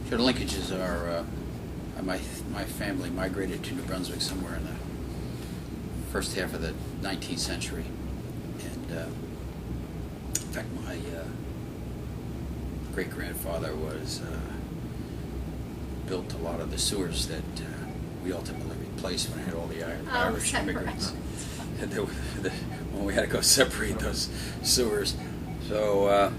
So the linkages are, my family migrated to New Brunswick somewhere in the first half of the 19th century. And in fact, my great-grandfather built a lot of the sewers that we ultimately replaced when I had all the Irish immigrants. And when we had to go separate those sewers. So,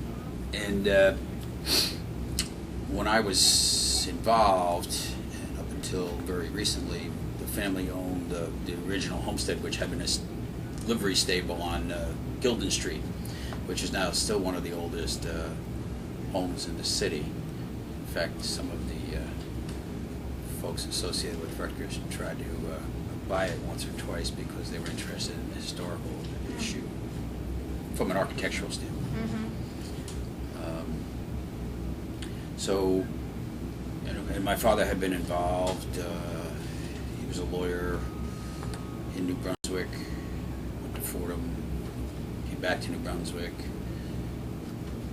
when I was involved, and up until very recently, the family owned the original homestead, which had been a livery stable on Gilden Street, which is now still one of the oldest homes in the city. In fact, some of the folks associated with Rutgers tried to buy it once or twice because they were interested in the historical issue from an architectural standpoint. So, and my father had been involved. He was a lawyer in New Brunswick, went to Fordham, came back to New Brunswick,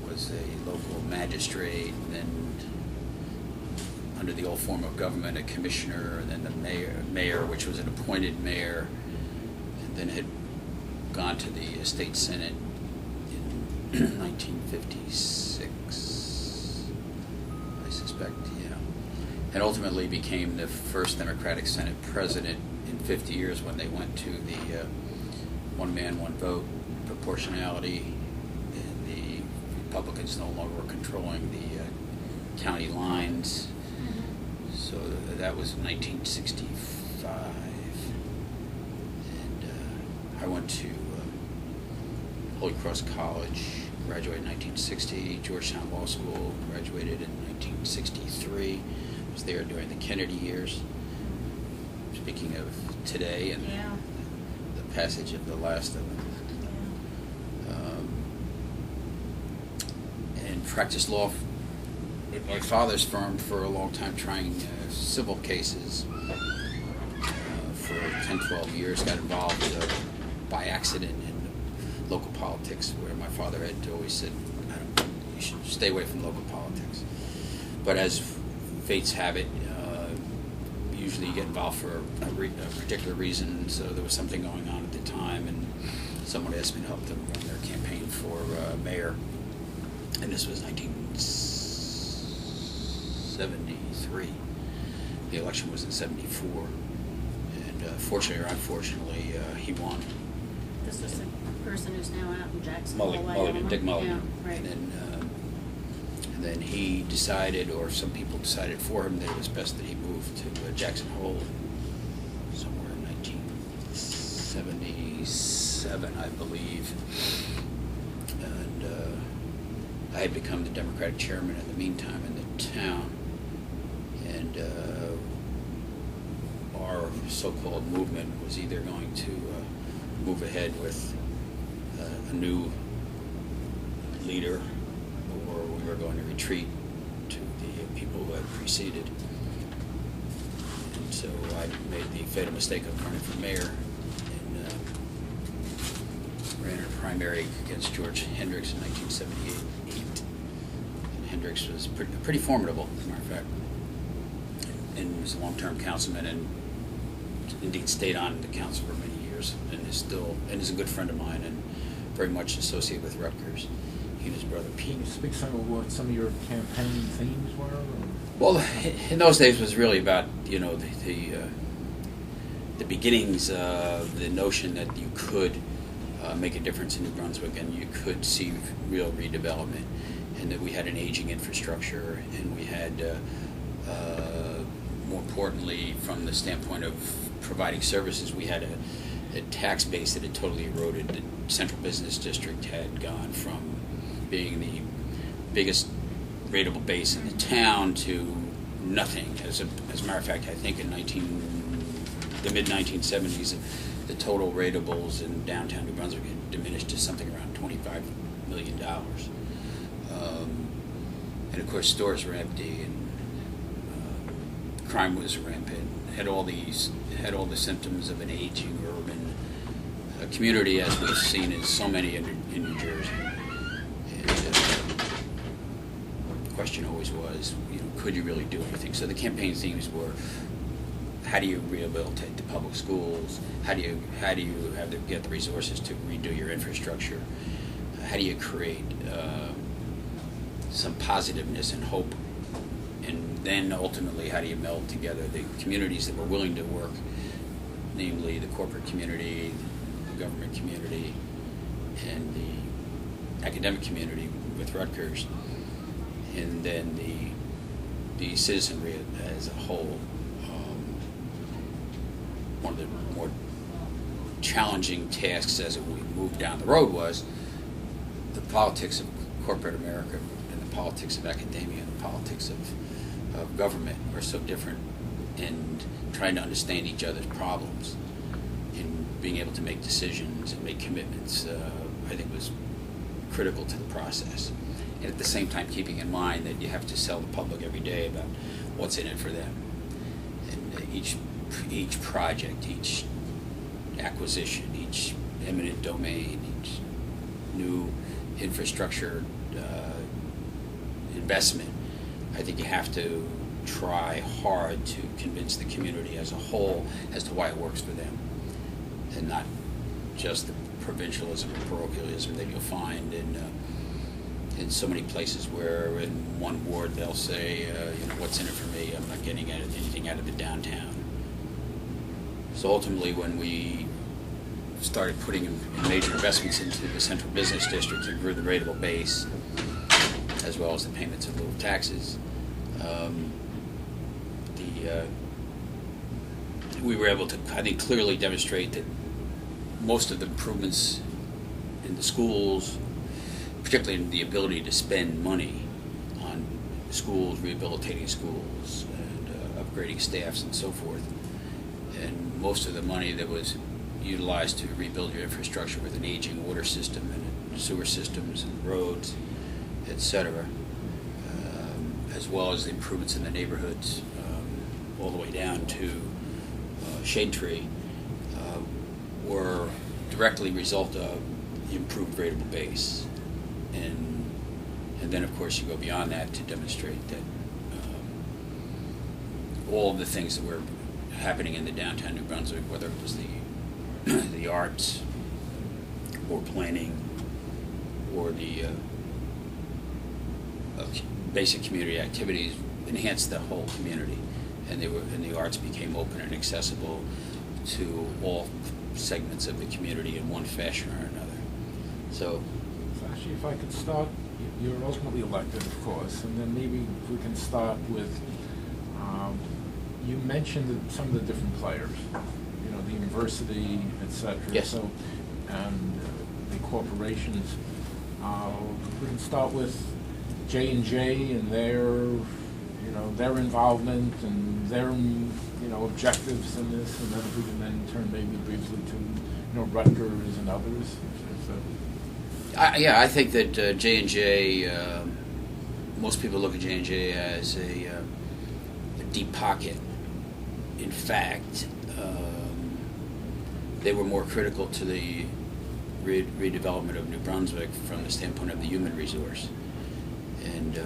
was a local magistrate, and then under the old form of government, a commissioner, and then the mayor, which was an appointed mayor, and then had gone to the state senate in 1956, I suspect, yeah, and ultimately became the first Democratic Senate president in 50 years when they went to the one man, one vote proportionality, and the Republicans no longer were controlling the county lines. So that was 1965, and I went to Holy Cross College, graduated in 1960, Georgetown Law School, graduated in 1963, was there during the Kennedy years. Speaking of today and the passage of the last of them. And practiced law at my father's firm for a long time, trying civil cases for 10, 12 years. Got involved by accident in local politics, where my father had always said, you should stay away from local politics. But as fates have it, usually you get involved for a particular reason. So there was something going on at the time, and someone asked me to help them run their campaign for mayor. And this was 1973. The election was in 74. And fortunately or unfortunately, he won. This is the person who's now out in Jackson. Dick Mulligan. Yeah, right. And then he decided, or some people decided for him, that it was best that he moved to Jackson Hole somewhere in 1977, I believe. And I had become the Democratic chairman in the meantime in the town. And our so-called movement was either going to move ahead with a new leader, or we were going to retreat to the people who had preceded. And so I made the fatal mistake of running for mayor, and ran in a primary against George Hendricks in 1978. And Hendricks was pretty formidable, as a matter of fact, and was a long-term councilman, and indeed stayed on the council for many years, and is a good friend of mine, and very much associated with Rutgers. He and his brother Pete. Can you speak some of what some of your campaign themes were? Or? Well, in those days, it was really about the beginnings of the notion that you could make a difference in New Brunswick, and you could see real redevelopment, and that we had an aging infrastructure, and we had, more importantly, from the standpoint of providing services, we had a tax base that had totally eroded. The central business district had gone from being the biggest rateable base in the town to nothing. As a matter of fact, I think in the mid-1970s, the total ratables in downtown New Brunswick had diminished to something around $25 million. And of course, stores were empty, and crime was rampant. Had all the symptoms of an aging urban community, as we've seen in so many in New Jersey. And the question always was, could you really do anything? So the campaign themes were, how do you rehabilitate the public schools? How do you get the resources to redo your infrastructure? How do you create some positiveness and hope? And then ultimately, how do you meld together the communities that were willing to work, namely the corporate community, the government community, and the academic community with Rutgers, and then the citizenry as a whole. One of the more challenging tasks as we moved down the road was the politics of corporate America and the politics of academia and the politics of government are so different, and trying to understand each other's problems and being able to make decisions and make commitments, I think was critical to the process. And at the same time, keeping in mind that you have to sell the public every day about what's in it for them. And each project, each acquisition, each eminent domain, each new infrastructure investment, I think you have to try hard to convince the community as a whole as to why it works for them, and not just the provincialism or parochialism that you'll find in so many places where in one ward they'll say, what's in it for me? I'm not getting anything out of the downtown. So ultimately, when we started putting in major investments into the central business district and grew the rateable base, as well as the payments of lieu of taxes, we were able to, I think, clearly demonstrate that most of the improvements in the schools, particularly in the ability to spend money on schools, rehabilitating schools, and upgrading staffs and so forth, and most of the money that was utilized to rebuild your infrastructure with an aging water system and sewer systems and roads, etc., as well as the improvements in the neighborhoods, all the way down to Shade Tree, were directly result of the improved rateable base. And then, of course, you go beyond that to demonstrate that all of the things that were happening in the downtown New Brunswick, whether it was the arts or planning or the basic community activities, enhanced the whole community, and the arts became open and accessible to all segments of the community in one fashion or another. So actually, if I could start, you're ultimately elected, of course, and then maybe if we can start with, you mentioned some of the different players, the university, etc. Yes. So, and the corporations. We can start with J&J and their involvement and their objectives in this, and then if we can then turn maybe briefly to Rutgers and others. I think that J&J, most people look at J&J as a deep pocket. In fact, they were more critical to the redevelopment of New Brunswick from the standpoint of the human resource. And,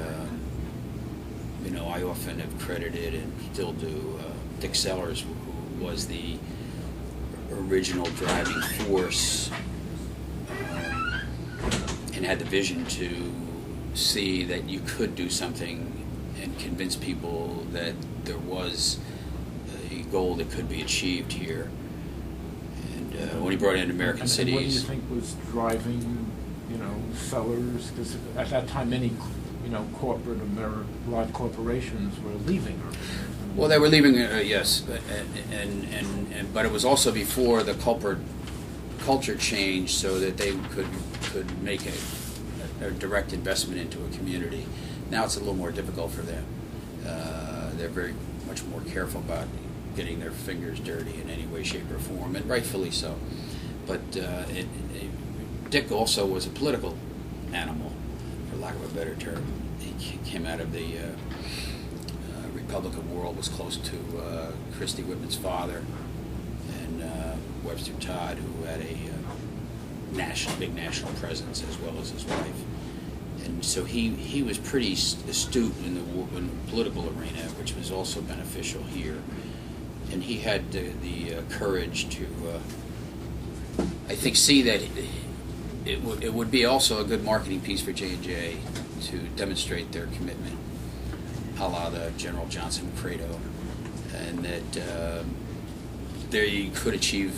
I often have credited, and still do, Dick Sellars, who was the original driving force and had the vision to see that you could do something and convince people that there was a goal that could be achieved here. And when he brought in American Cities... What do you think was driving, Sellars? Because at that time, many, large corporations were leaving. Well, they were leaving, yes, but it was also before the culture changed, so that they could make a direct investment into a community. Now it's a little more difficult for them. They're very much more careful about getting their fingers dirty in any way, shape, or form, and rightfully so. But Dick also was a political animal, for lack of a better term. He came out of the Republican world, was close to Christy Whitman's father, and Webster Todd, who had a big national presence, as well as his wife. And so he was pretty astute in the political arena, which was also beneficial here. And he had the courage to, I think, see that it would be also a good marketing piece for J&J to demonstrate their commitment, a la the General Johnson credo, and that they could achieve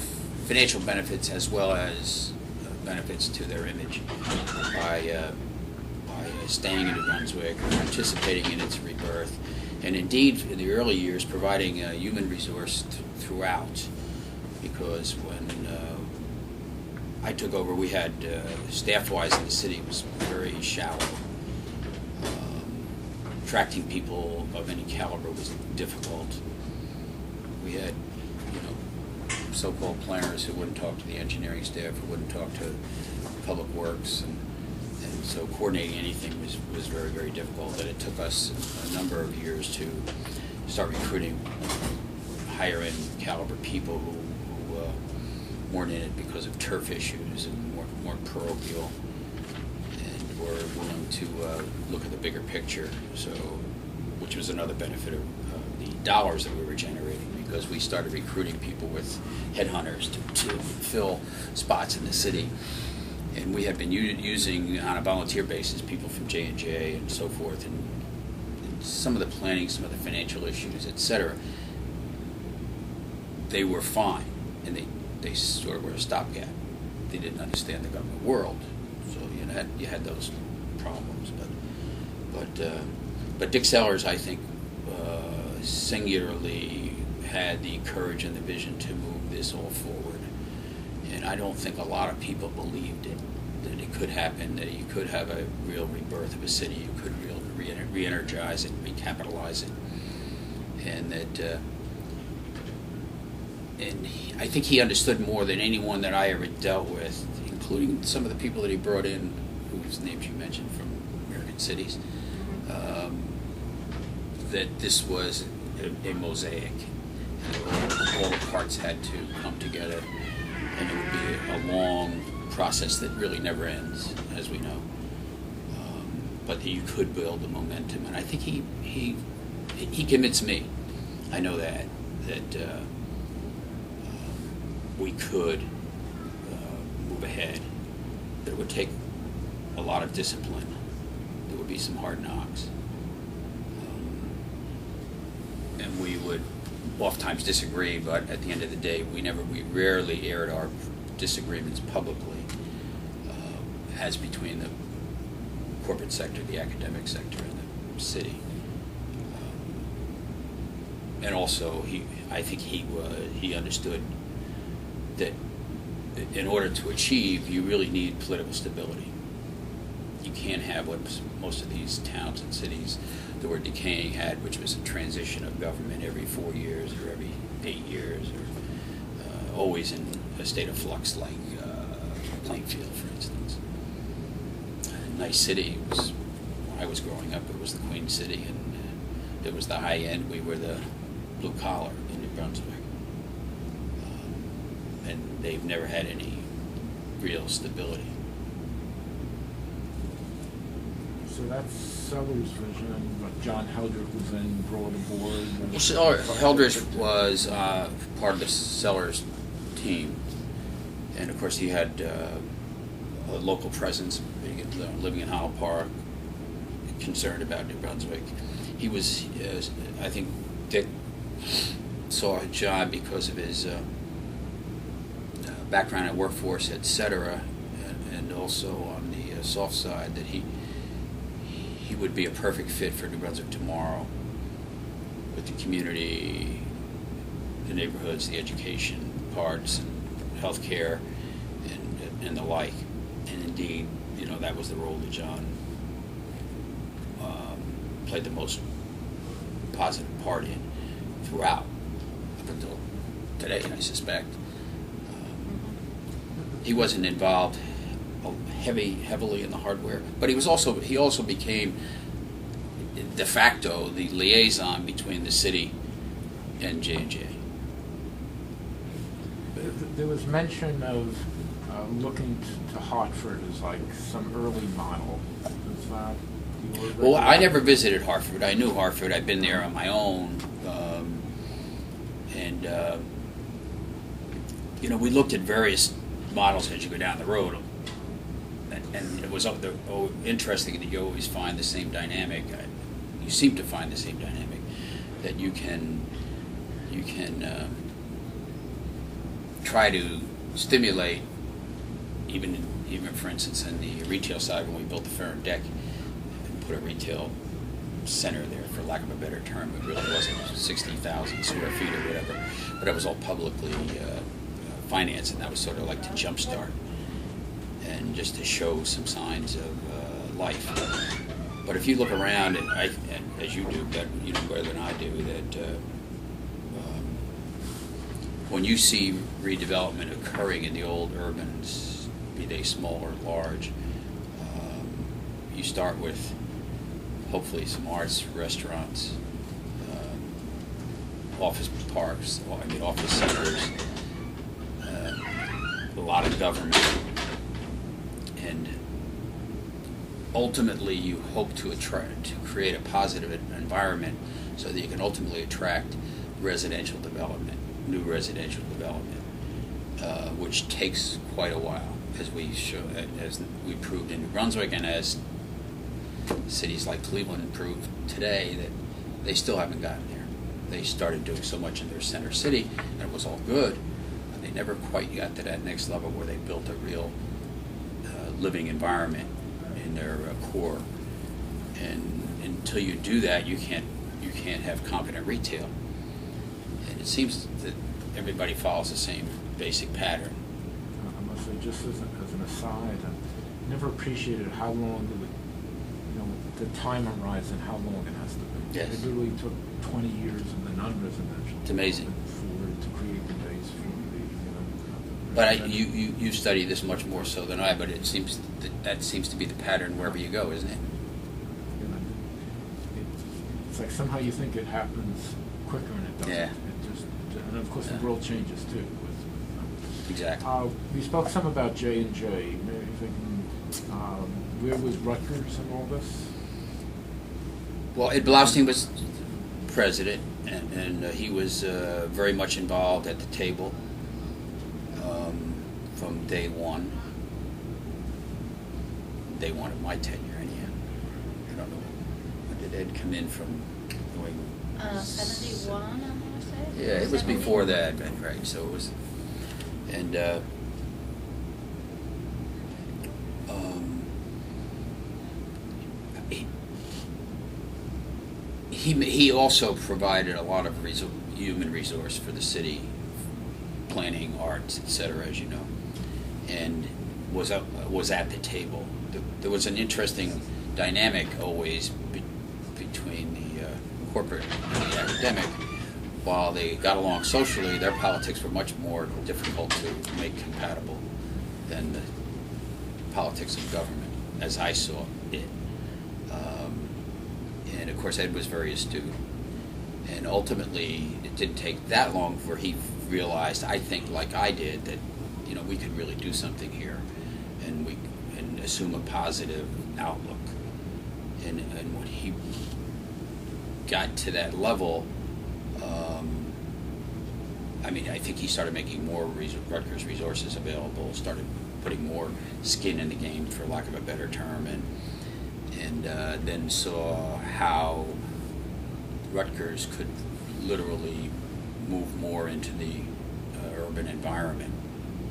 financial benefits as well as benefits to their image by staying in New Brunswick, participating in its rebirth, and indeed in the early years providing a human resource throughout. Because when I took over, we had staff-wise in the city was very shallow. Attracting people of any caliber was difficult. We had, so-called planners who wouldn't talk to the engineering staff, who wouldn't talk to public works, and so coordinating anything was very, very difficult. And it took us a number of years to start recruiting higher-end caliber people who weren't in it because of turf issues and weren't parochial and were willing to look at the bigger picture. So, which was another benefit of the dollars that we were generating, because we started recruiting people with headhunters to fill spots in the city. And we had been using, on a volunteer basis, people from J&J and so forth, and some of the planning, some of the financial issues, etc. They were fine, and they sort of were a stopgap. They didn't understand the government world, so you had those problems. But Dick Sellars, I think, singularly had the courage and the vision to move this all forward. And I don't think a lot of people believed it, that it could happen, that you could have a real rebirth of a city, you could re-energize it, recapitalize it, and that. I think he understood more than anyone that I ever dealt with, including some of the people that he brought in, whose names you mentioned from American cities, that this was a mosaic. All the parts had to come together, and it would be a long process that really never ends, as we know. But you could build the momentum, and I think he convinced me. I know that we could move ahead. But it would take a lot of discipline. There would be some hard knocks, and we would oftentimes disagree. But at the end of the day, we rarely aired our disagreements publicly, as between the corporate sector, the academic sector, and the city. And also, I think he understood that in order to achieve, you really need political stability. You can't have what most of these towns and cities that were decaying had, which was a transition of government every 4 years or every 8 years, or always in a state of flux, like Plainfield, for instance. A nice city. It was, when I was growing up, it was the Queen City, and it was the high end. We were the blue collar in New Brunswick. And they've never had any real stability. So that's Sellars' vision, but John Heldrick was then brought aboard. Heldrick was part of the Sellars team, and of course he had a local presence, living in Hollow Park, concerned about New Brunswick. He was, I think, Dick saw John because of his background at workforce, etc., and also on the soft side, that he would be a perfect fit for New Brunswick tomorrow, with the community, the neighborhoods, the education parts, and healthcare, and the like. And indeed, that was the role that John played the most positive part in throughout, up until today, I suspect. He wasn't involved heavily in the hardware, but he also became de facto the liaison between the city and J&J. There was mention of looking to Hartford as like some early model. It's Well, I never visited Hartford. I knew Hartford. I'd been there on my own, and you know, we looked at various models as you go down the road, and it was interesting that you always find the same dynamic. You seem to find the same dynamic that you can try to stimulate, even for instance in the retail side when we built the Ferren Deck and put a retail center there, for lack of a better term. It really wasn't 60,000 square feet or whatever, but it was all publicly financed, and that was sort of like to jumpstart and just to show some signs of life. But if you look around, and as you do, but you know better than I do, that when you see redevelopment occurring in the old urbans, be they small or large, you start with hopefully some arts, restaurants, office parks, office centers, a lot of government, and ultimately you hope to create a positive environment so that you can ultimately attract residential development, new residential development, which takes quite a while, as we proved in New Brunswick, and as cities like Cleveland proved today that they still haven't gotten there. They started doing so much in their center city, and it was all good, but they never quite got to that next level where they built a real living environment in their core. And until you do that, you can't have competent retail. And it seems that everybody follows the same basic pattern. I must say, just as an aside, I never appreciated how long the time horizon, how long it has to be. Yes. It literally took 20 years in the non-residential. It's amazing. To create the base for the. But you study this much more so than I. But it seems that seems to be the pattern wherever you go, isn't it? It's like somehow you think it happens quicker and it doesn't. Yeah. And of course the world changes too. Exactly. We spoke some about J&J. Maybe if we can, where was Rutgers in all this? Well, Ed Blaustein was president, and he was very much involved at the table from day one. Day one of my tenure, anyhow. I don't know. When did Ed come in from doing? 71, I want to say. Yeah, it was before that, right? So it was, and he also provided a lot of human resource for the city, planning, arts, etc., as you know, and was at the table. There was an interesting dynamic always between the corporate and the academic. While they got along socially, their politics were much more difficult to make compatible than the politics of government, as I saw it. And of course, Ed was very astute. And ultimately, it didn't take that long before he realized, I think, like I did, that we could really do something here, and assume a positive outlook. And when he got to that level, I think he started making more Rutgers resources available, started putting more skin in the game, for lack of a better term, and then saw how Rutgers could literally move more into the urban environment.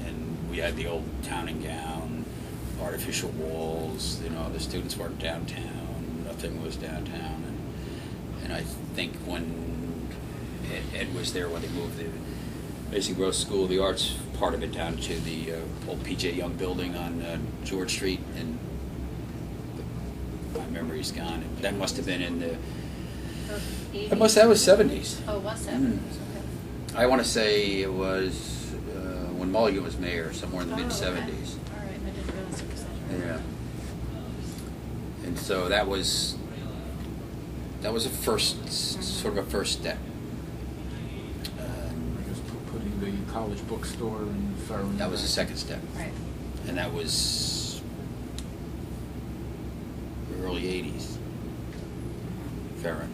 And we had the old town and gown, artificial walls, the students weren't downtown, nothing was downtown. And I think when Ed was there, when they moved the Mason Gross School of the Arts part of it down to the old P.J. Young building on George Street, and my memory's gone. That must have been in the... That was 70s. Oh, it was 70s, okay. I want to say it was when Mulligan was mayor, somewhere in the mid-70s. Okay. All right, I didn't realize it was that. Yeah. And so that was a first, sort of a first step. I guess putting the college bookstore in Ferren. That was the second step. Right. And that was early 80s. Ferren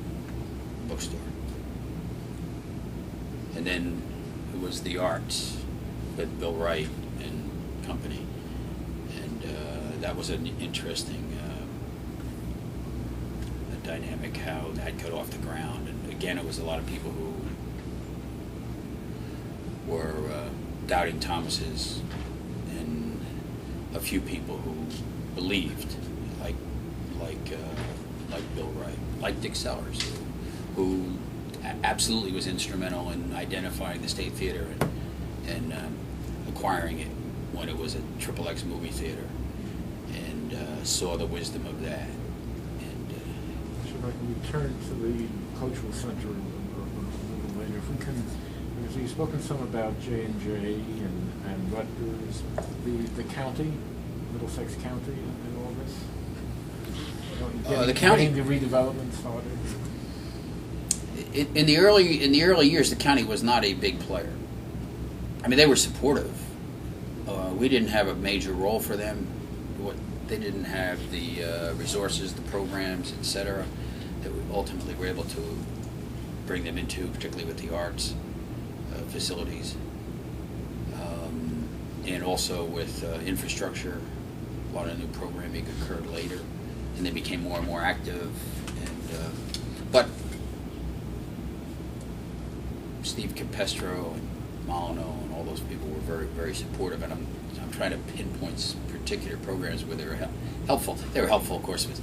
bookstore. And then it was the arts with Bill Wright and company. And that was an interesting dynamic, how that got off the ground. And again, it was a lot of people who were doubting Thomases, and a few people who believed, like Bill Wright, like Dick Sellars, who absolutely was instrumental in identifying the State Theater and acquiring it when it was a XXX movie theater, and saw the wisdom of that. And should I return to the cultural center a little later? If we can, because you've spoken some about J&J and Rutgers, the county, Middlesex County, and all this. The county, getting the redevelopment started. In the early years, the county was not a big player. I mean, they were supportive. We didn't have a major role for them. They didn't have the resources, the programs, etc., that we ultimately were able to bring them into, particularly with the arts facilities, and also with infrastructure. A lot of new programming occurred later, and they became more and more active. And but Steve Capestro and Molyneux and all those people were very, very supportive, and I'm trying to pinpoint particular programs where they were helpful. They were helpful, of course, with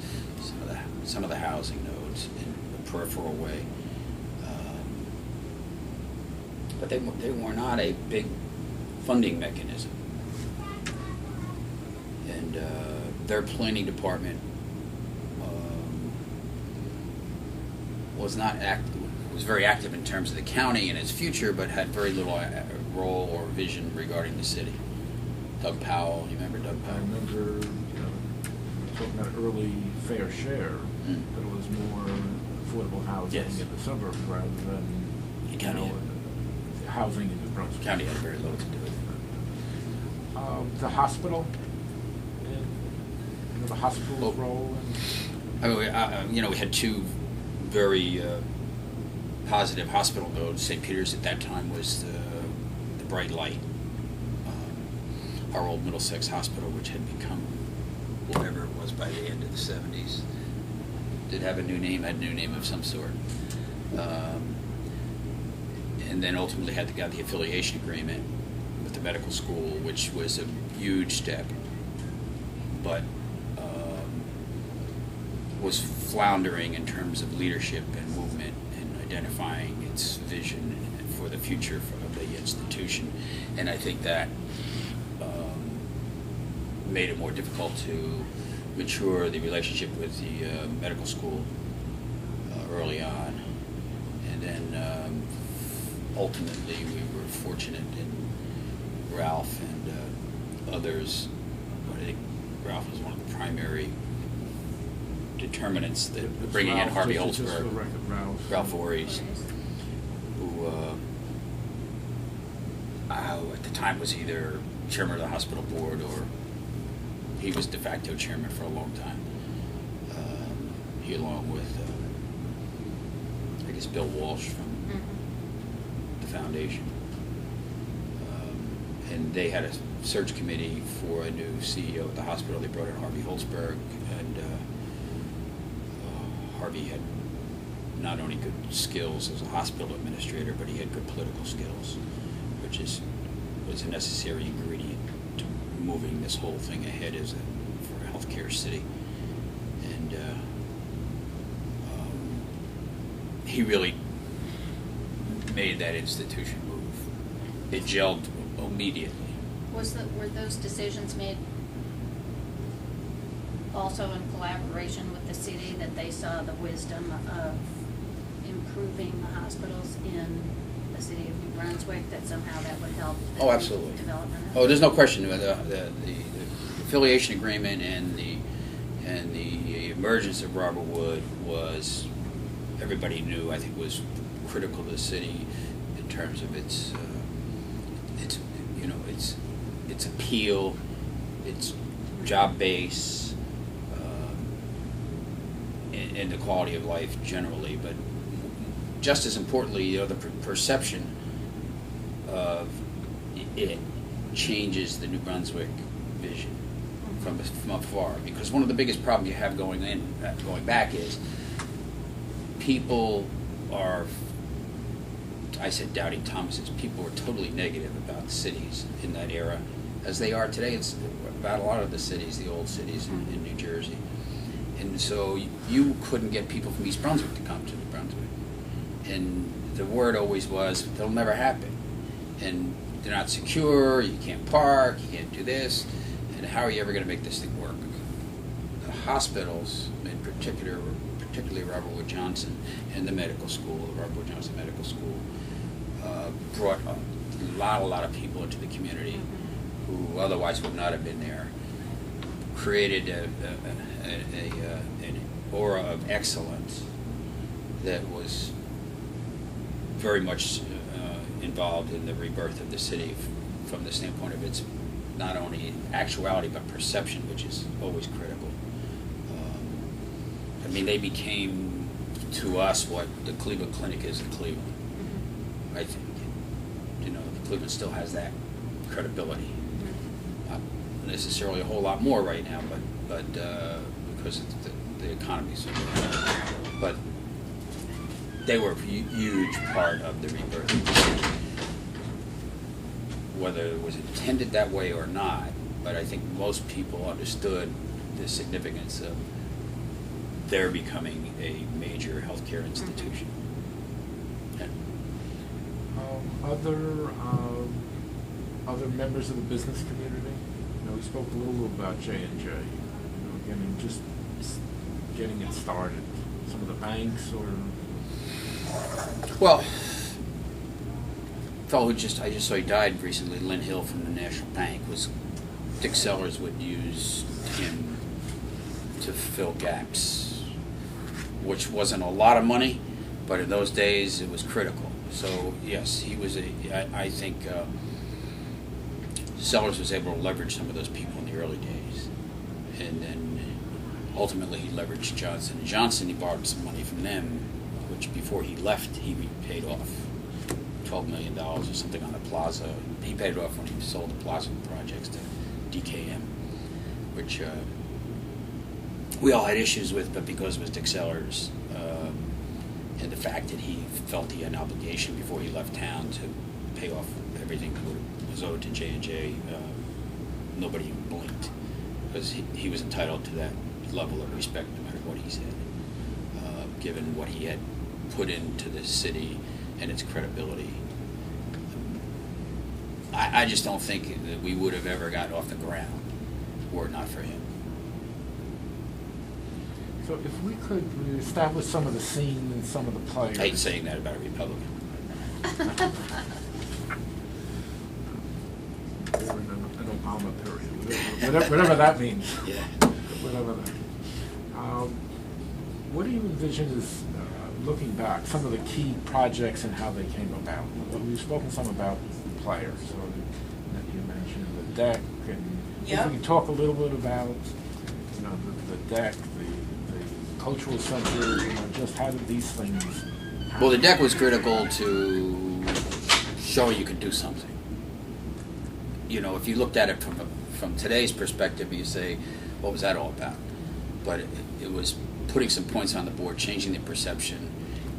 some of the housing nodes in a peripheral way, but they were not a big funding mechanism. And their planning department was very active in terms of the county and its future, but had very little role or vision regarding the city. Doug Powell, you remember Doug I Powell? remember, talking about early fair share, but it was more affordable housing Yes. in the suburbs rather than The county housing in the Brunswick. County had very little to do with it. The hospital, the hospital's role. I mean, we had two very positive hospital nodes. St. Peter's at that time was the bright light. Our old Middlesex Hospital, which had become whatever it was by the end of the 70s, did have a new name, had a new name of some sort. And then ultimately got the affiliation agreement with the medical school, which was a huge step, but was floundering in terms of leadership and movement and identifying its vision for the future of the institution. And I think that made it more difficult to mature the relationship with the medical school early on. And then ultimately we were fortunate in Ralph and others. I think Ralph was one of the primary determinants that bringing in Harvey Holzberg, Ralph Voorhees, who at the time was either chairman of the hospital board or he was de facto chairman for a long time. He, along with, I guess, Bill Walsh from the foundation. And they had a search committee for a new CEO at the hospital. They brought in Harvey Holzberg, and Harvey had not only good skills as a hospital administrator, but he had good political skills, which was a necessary ingredient to moving this whole thing ahead for a healthcare city. And he really made that institution move. It gelled immediately. Were those decisions made also in collaboration with the city, that they saw the wisdom of improving the hospitals in the city of New Brunswick, that somehow that would help the Absolutely. development? Oh, there's no question. The affiliation agreement and the emergence of Robert Wood was, everybody knew, I think, was critical to the city in terms of its appeal, its job base, and the quality of life generally, but just as importantly, the perception of it changes the New Brunswick vision from afar. Because one of the biggest problems you have going back is people are, I said doubting Thomases, people were totally negative about cities in that era, as they are today. It's about a lot of the cities, the old cities in New Jersey. And so you couldn't get people from East Brunswick to come to New Brunswick. And the word always was, they'll never happen. And they're not secure, you can't park, you can't do this, and how are you ever going to make this thing work? The hospitals, in particular, particularly Robert Wood Johnson and the medical school, the Robert Wood Johnson Medical School, brought a lot of people into the community who otherwise would not have been there, created an aura of excellence that was very much involved in the rebirth of the city from the standpoint of its not only actuality but perception, which is always critical. I mean, they became to us what the Cleveland Clinic is in Cleveland. I think, Cleveland still has that credibility. Not necessarily a whole lot more right now, but because the economy's so good. But they were a huge part of the rebirth of the city. Whether it was intended that way or not, but I think most people understood the significance of their becoming a major healthcare institution. And other members of the business community? We spoke a little about J&J. Again, just getting it started. Some of the banks or... Well, fellow I just saw he died recently, Lynn Hill from the National Bank, was Dick Sellars would use him to fill gaps, which wasn't a lot of money, but in those days it was critical. So yes, he was I think Sellars was able to leverage some of those people in the early days, and then ultimately he leveraged Johnson. Johnson, he borrowed some money from them, which before he left, he paid off $12 million or something on the plaza. He paid it off when he sold the plaza projects to DKM, which we all had issues with, but because it was Dick Sellars and the fact that he felt he had an obligation before he left town to pay off everything that was owed to J&J, nobody even blinked, because he was entitled to that level of respect no matter what he said, given what he had put into the city and its credibility. I just don't think that we would have ever gotten off the ground were it not for him. So if we could establish some of the scene and some of the players. I hate saying that about a Republican. Or an Obama period, whatever that means. Yeah. Whatever that. What do you envision as, looking back, some of the key projects and how they came about? We've spoken some about the players, so that you mentioned the deck, and if we can talk a little bit about, the deck, the cultural center, just how did these things happen? Well, the deck was critical to show you could do something. If you looked at it from today's perspective, you say, what was that all about? But it was putting some points on the board, changing the perception,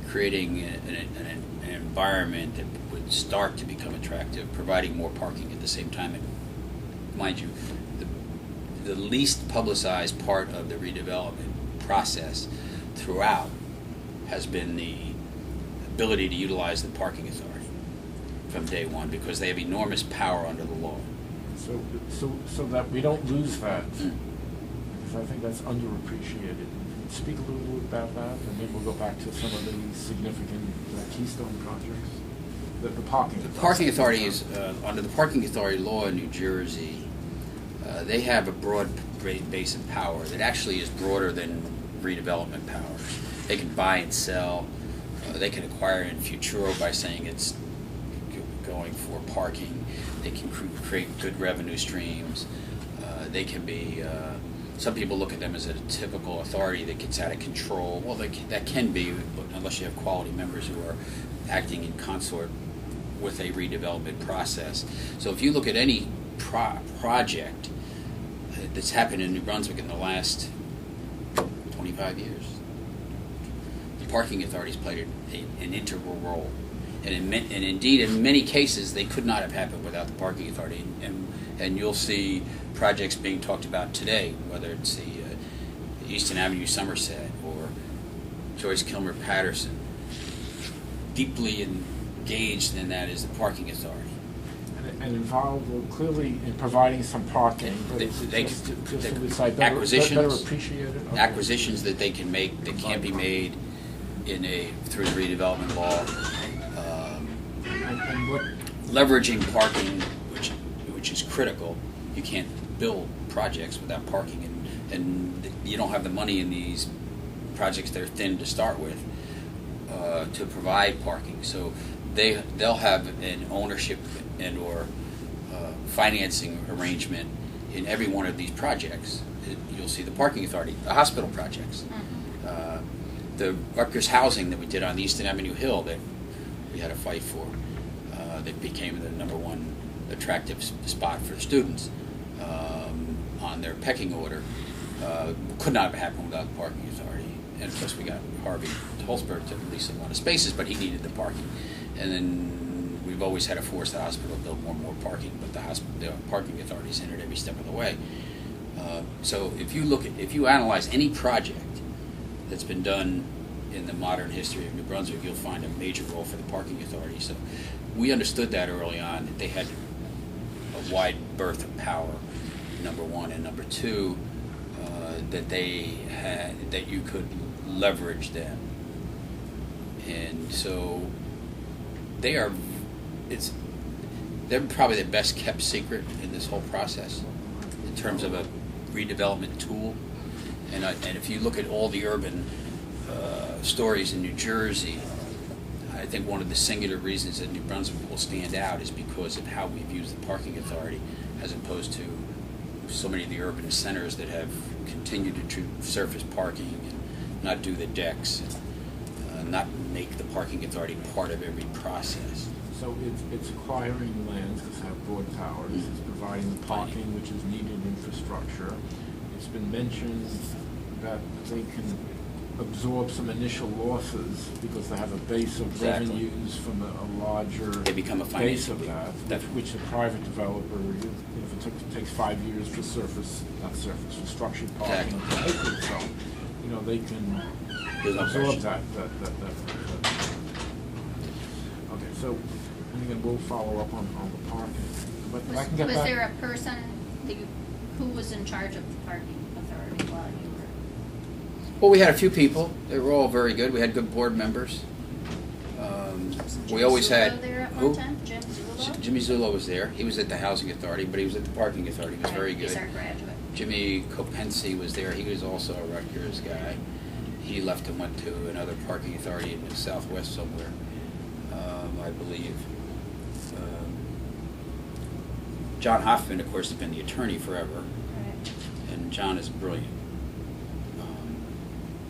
creating an environment that would start to become attractive, providing more parking at the same time. And mind you, the least publicized part of the redevelopment process throughout has been the ability to utilize the parking authority from day one, because they have enormous power under the law. So that we don't lose that, because I think that's underappreciated. Speak a little bit about that, and maybe we'll go back to some of the significant keystone projects. The parking. The parking authority is under the parking authority law in New Jersey. They have a broad base of power that actually is broader than redevelopment powers. They can buy and sell. They can acquire in futuro by saying it's going for parking. They can create good revenue streams. They can be some people look at them as a typical authority that gets out of control. Well, that can be, but unless you have quality members who are acting in consort with a redevelopment process. So if you look at any project that's happened in New Brunswick in the last 25 years, the parking authorities played an integral role. And indeed, in many cases, they could not have happened without the parking authority. And you'll see projects being talked about today, whether it's the Easton Avenue Somerset or Joyce Kilmer Patterson. Deeply engaged in that is the parking authority. And involved clearly in providing some parking, but better appreciated. Okay. Acquisitions that they can make that can't be made through the redevelopment law. And what leveraging parking, which is critical. You can't build projects without parking, and you don't have the money in these projects that are thin to start with to provide parking. So they'll have an ownership and or financing arrangement in every one of these projects. You'll see the parking authority, the hospital projects, the Rutgers housing that we did on Easton Avenue Hill that we had a fight for. That became the #1 attractive spot for students on their pecking order. Could not have happened without the parking authority. And of course we got Harvey Holzberg to lease a lot of spaces, but he needed the parking. And then we've always had to force the hospital to build more and more parking, but the parking authority's in it every step of the way. So if you analyze any project that's been done in the modern history of New Brunswick, you'll find a major role for the parking authority. So we understood that early on, that they had a wide berth of power, #1, and #2, that you could leverage them. And so they're probably the best kept secret in this whole process in terms of a redevelopment tool. And if you look at all the urban stories in New Jersey, I think one of the singular reasons that New Brunswick will stand out is because of how we've used the parking authority, as opposed to so many of the urban centers that have continued to do surface parking and not do the decks, and not make the parking authority part of every process. So it's acquiring lands that have broad towers, it's providing the parking which is needed infrastructure. It's been mentioned that they can absorb some initial losses because they have a base of revenues from a larger They become a base of financial that, which a private developer, if it takes 5 years for for structured parking, so they can absorb that. Okay, so and again we'll follow up on the parking, but I can get was back. there a person who was in charge of the parking authority while you were? Well, we had a few people. They were all very good. We had good board members. We always had there at who? one time? Jim Zulo? Jimmy Zulo was there. He was at the housing authority, but he was at the parking authority. He was very good. He's our graduate. Jimmy Copensi was there. He was also a Rutgers guy. He left and went to another parking authority in the Southwest somewhere, I believe. John Hoffman, of course, has been the attorney forever, Right. and John is brilliant.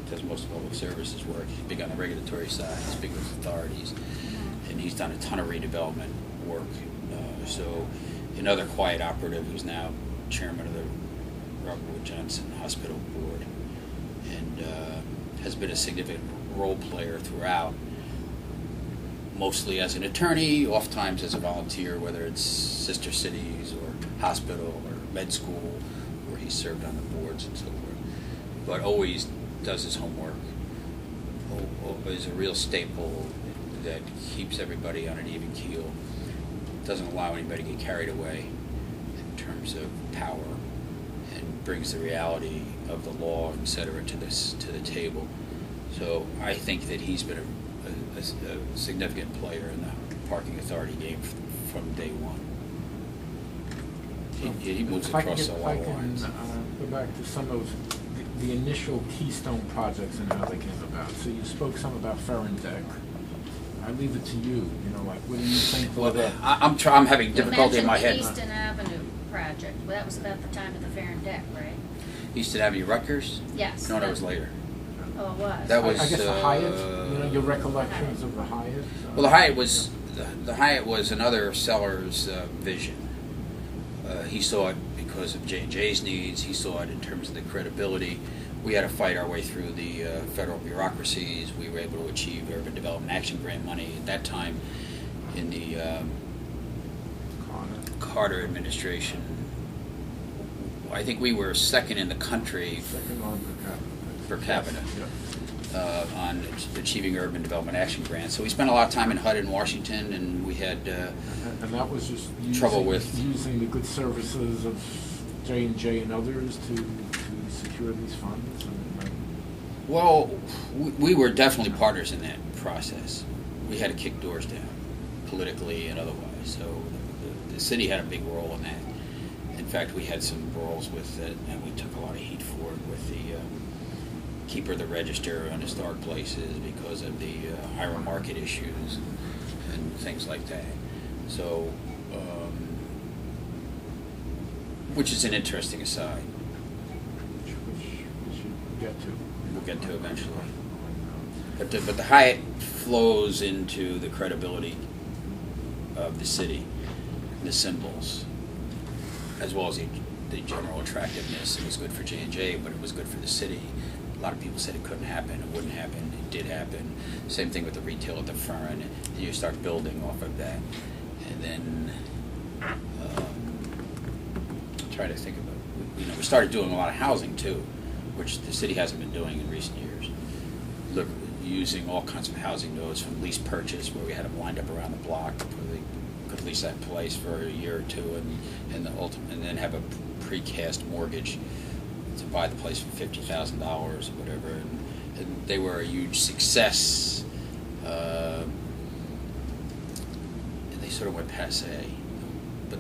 Does most of public services work. He's big on the regulatory side. He's big with authorities, and he's done a ton of redevelopment work. So another quiet operative who's now chairman of the Robert Wood Johnson Hospital Board, and has been a significant role player throughout, mostly as an attorney, oftentimes as a volunteer, whether it's sister cities or hospital or med school, where he served on the boards and so forth, but always does his homework, is a real staple that keeps everybody on an even keel, doesn't allow anybody to get carried away in terms of power, and brings the reality of the law, et cetera, to the table. So I think that he's been a significant player in the parking authority game from day one. He moves across all lines. Go back to some of the initial keystone projects and how they came about. So you spoke some about Ferren Deck. I leave it to you. What do you think? Well, I'm having difficulty in my head. You mentioned the Easton Avenue project. Well, that was about the time of the Ferren Deck, right? Easton Avenue Rutgers? Yes. No, that was later. Oh, it was. That was, I guess the Hyatt, your recollections of the Hyatt? Well, the Hyatt was another Sellars vision. He saw it because of J&J's needs. He saw it in terms of the credibility. We had to fight our way through the federal bureaucracies. We were able to achieve Urban Development Action Grant money at that time in the Carter administration. I think we were second in the country Second on per capita. Yes. On achieving Urban Development Action Grants. So we spent a lot of time in HUD in Washington, and we had And that was just trouble with using the good services of J&J and others to secure these funds. well, we were definitely partners in that process. We had to kick doors down, politically and otherwise. So the city had a big role in that. In fact, we had some roles with it, and we took a lot of heat for it with the keeper of the register on historic places because of the Hiram Market issues and things like that. So, which is an interesting aside. Which we should get to. We'll get to eventually. But the Hyatt flows into the credibility of the city, the symbols, as well as the general attractiveness. It was good for J&J, but it was good for the city. A lot of people said it couldn't happen, it wouldn't happen, it did happen. Same thing with the retail at the Ferren, and you start building off of that. And then, try to think about, we started doing a lot of housing too, which the city hasn't been doing in recent years. Look, using all kinds of housing nodes from lease purchase, where we had them lined up around the block, where they could lease that place for a year or two, and then have a precast mortgage to buy the place for $50,000 or whatever, and they were a huge success. And they sort of went passe, but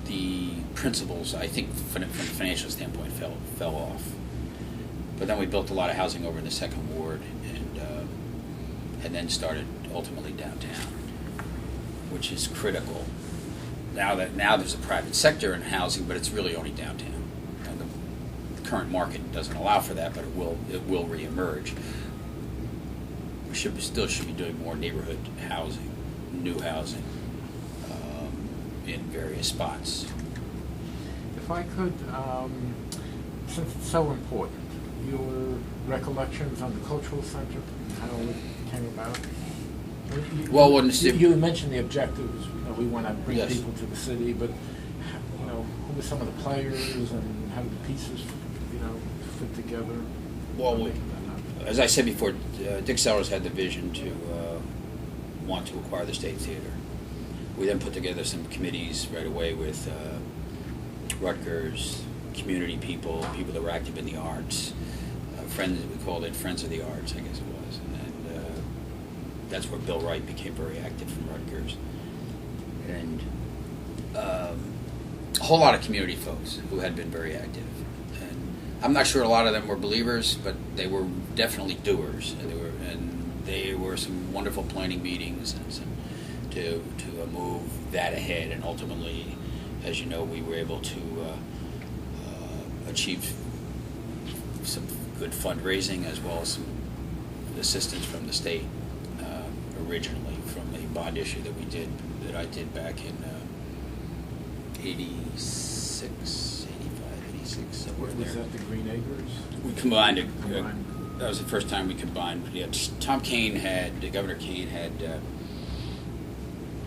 the principles, I think, from a financial standpoint, fell off. But then we built a lot of housing over in the Second Ward, and then started ultimately downtown, which is critical. Now there's a private sector in housing, but it's really only downtown. And the current market doesn't allow for that, but it will reemerge. We still should be doing more neighborhood housing, new housing, in various spots. If I could, since it's so important, your recollections on the cultural center and how it came about. Well, you mentioned the objectives. We want to bring Yes. people to the city, but who were some of the players and how did the pieces, fit together? Well, as I said before, Dick Sellars had the vision to want to acquire the State Theater. We then put together some committees right away with Rutgers, community people that were active in the arts, friends. We called it Friends of the Arts, I guess it was, and that's where Bill Wright became very active from Rutgers, and a whole lot of community folks who had been very active. And I'm not sure a lot of them were believers, but they were definitely doers, and they were some wonderful planning meetings and some to move that ahead. And ultimately, as you know, we were able to achieve some good fundraising as well as some assistance from the state originally from a bond issue that I did back in 86, somewhere Was there. that the Green Acres? We combined it. That was the first time we combined. Yeah, Governor Kane had,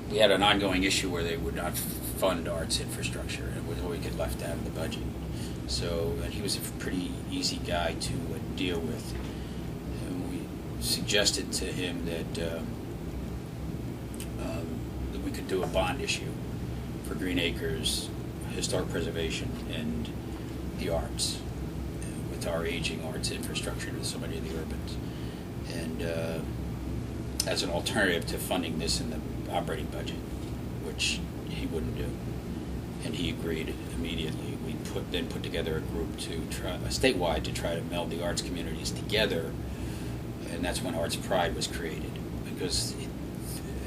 we had an ongoing issue where they would not fund arts infrastructure. It was always get left out of the budget. So, and he was a pretty easy guy to deal with. And we suggested to him that we could do a bond issue for Green Acres, historic preservation, and the arts, with our aging arts infrastructure in so many of the urbans. And as an alternative to funding this in the operating budget, which he wouldn't do. And he agreed immediately. We then put together a group statewide to try to meld the arts communities together, and that's when Arts Pride was created. Because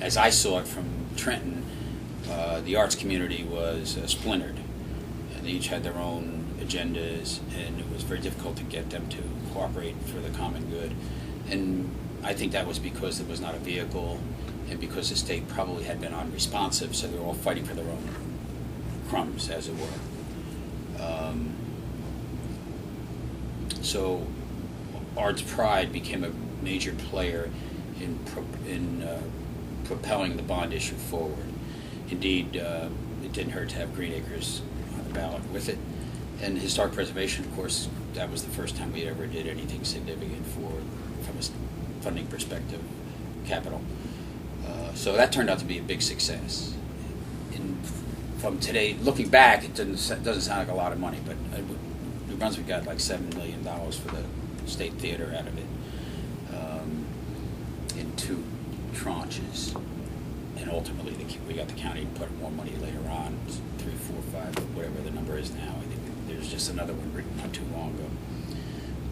as I saw it from Trenton, the arts community was splintered, and they each had their own agendas, and it was very difficult to get them to cooperate for the common good. And I think that was because it was not a vehicle, and because the state probably had been unresponsive, so they were all fighting for their own crumbs, as it were. So Arts Pride became a major player in propelling the bond issue forward. Indeed, it didn't hurt to have Green Acres on the ballot with it. And historic preservation, of course, that was the first time we ever did anything significant from a funding perspective, capital. So that turned out to be a big success. From today, looking back, it doesn't sound like a lot of money, but New Brunswick got like $7 million for the State Theater out of it in 2 tranches. And ultimately, we got the county to put more money later on, 3, 4, 5, whatever the number is now. I think there's just another one written not too long ago.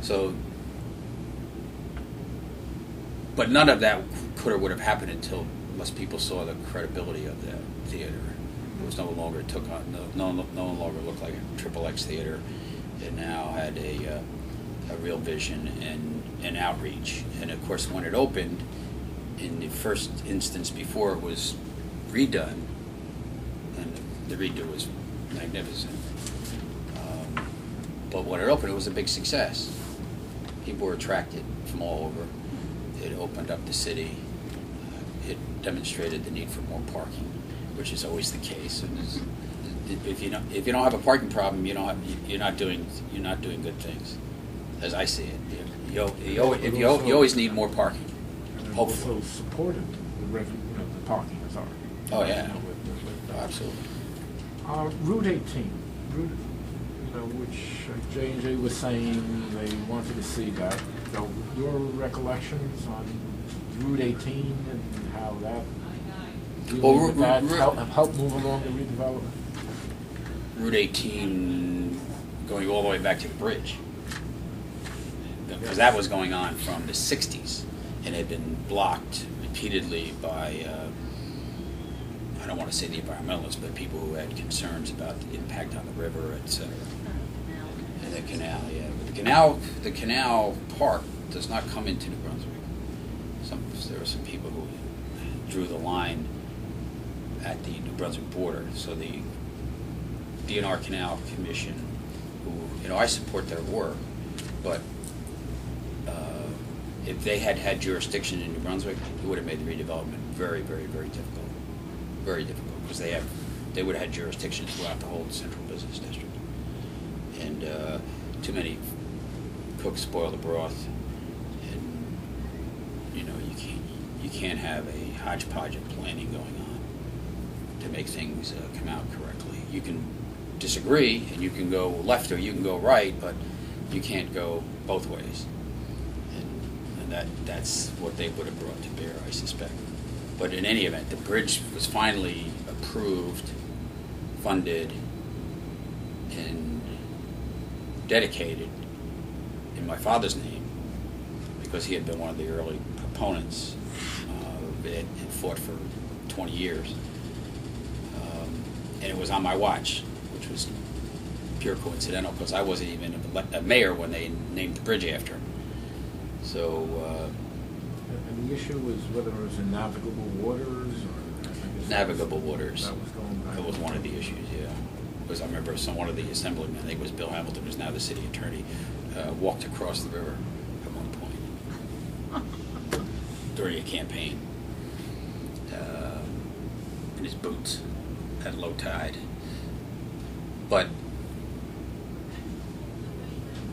So, but none of that could or would have happened unless people saw the credibility of the theater. It was no longer no longer looked like a XXX theater. It now had a real vision and outreach. And of course, when it opened, in the first instance before it was redone, and the redo was magnificent. But when it opened, it was a big success. People were attracted from all over. It opened up the city. It demonstrated the need for more parking, which is always the case. And if you don't have a parking problem, you're not doing good things, as I see it. You always need more parking. And Hopefully. also supported the parking authority. Oh yeah, with absolutely. Route 18, which J&J was saying they wanted to see that. So your recollections on Route 18 and how that helped move along the redevelopment? Route 18 going all the way back to the bridge, because that was going on from the 60s and had been blocked repeatedly by I don't want to say the environmentalists, but people who had concerns about the impact on the river, etc. And the canal, yeah. But the canal park does not come into New Brunswick. There were some people who drew the line at the New Brunswick border. So the DNR Canal Commission, who, I support their work, but if they had had jurisdiction in New Brunswick, it would have made the redevelopment very, very, very difficult. Very difficult, because they would have had jurisdiction throughout the whole central business district. And too many cooks spoil the broth, and you can't have a hodgepodge of planning going on to make things come out correctly. You can disagree, and you can go left or you can go right, but you can't go both ways. And that's what they would have brought to bear, I suspect. But in any event, the bridge was finally approved, funded, and dedicated in my father's name, because he had been one of the early proponents of it and fought for 20 years. And it was on my watch, which was pure coincidental, because I wasn't even a mayor when they named the bridge after him. So. And the issue was whether it was in navigable waters or navigable waters. That was going back. That was one of the issues, yeah. Because I remember one of the assemblymen, I think it was Bill Hamilton, who's now the city attorney, walked across the river at one point during a campaign in his boots at low tide. But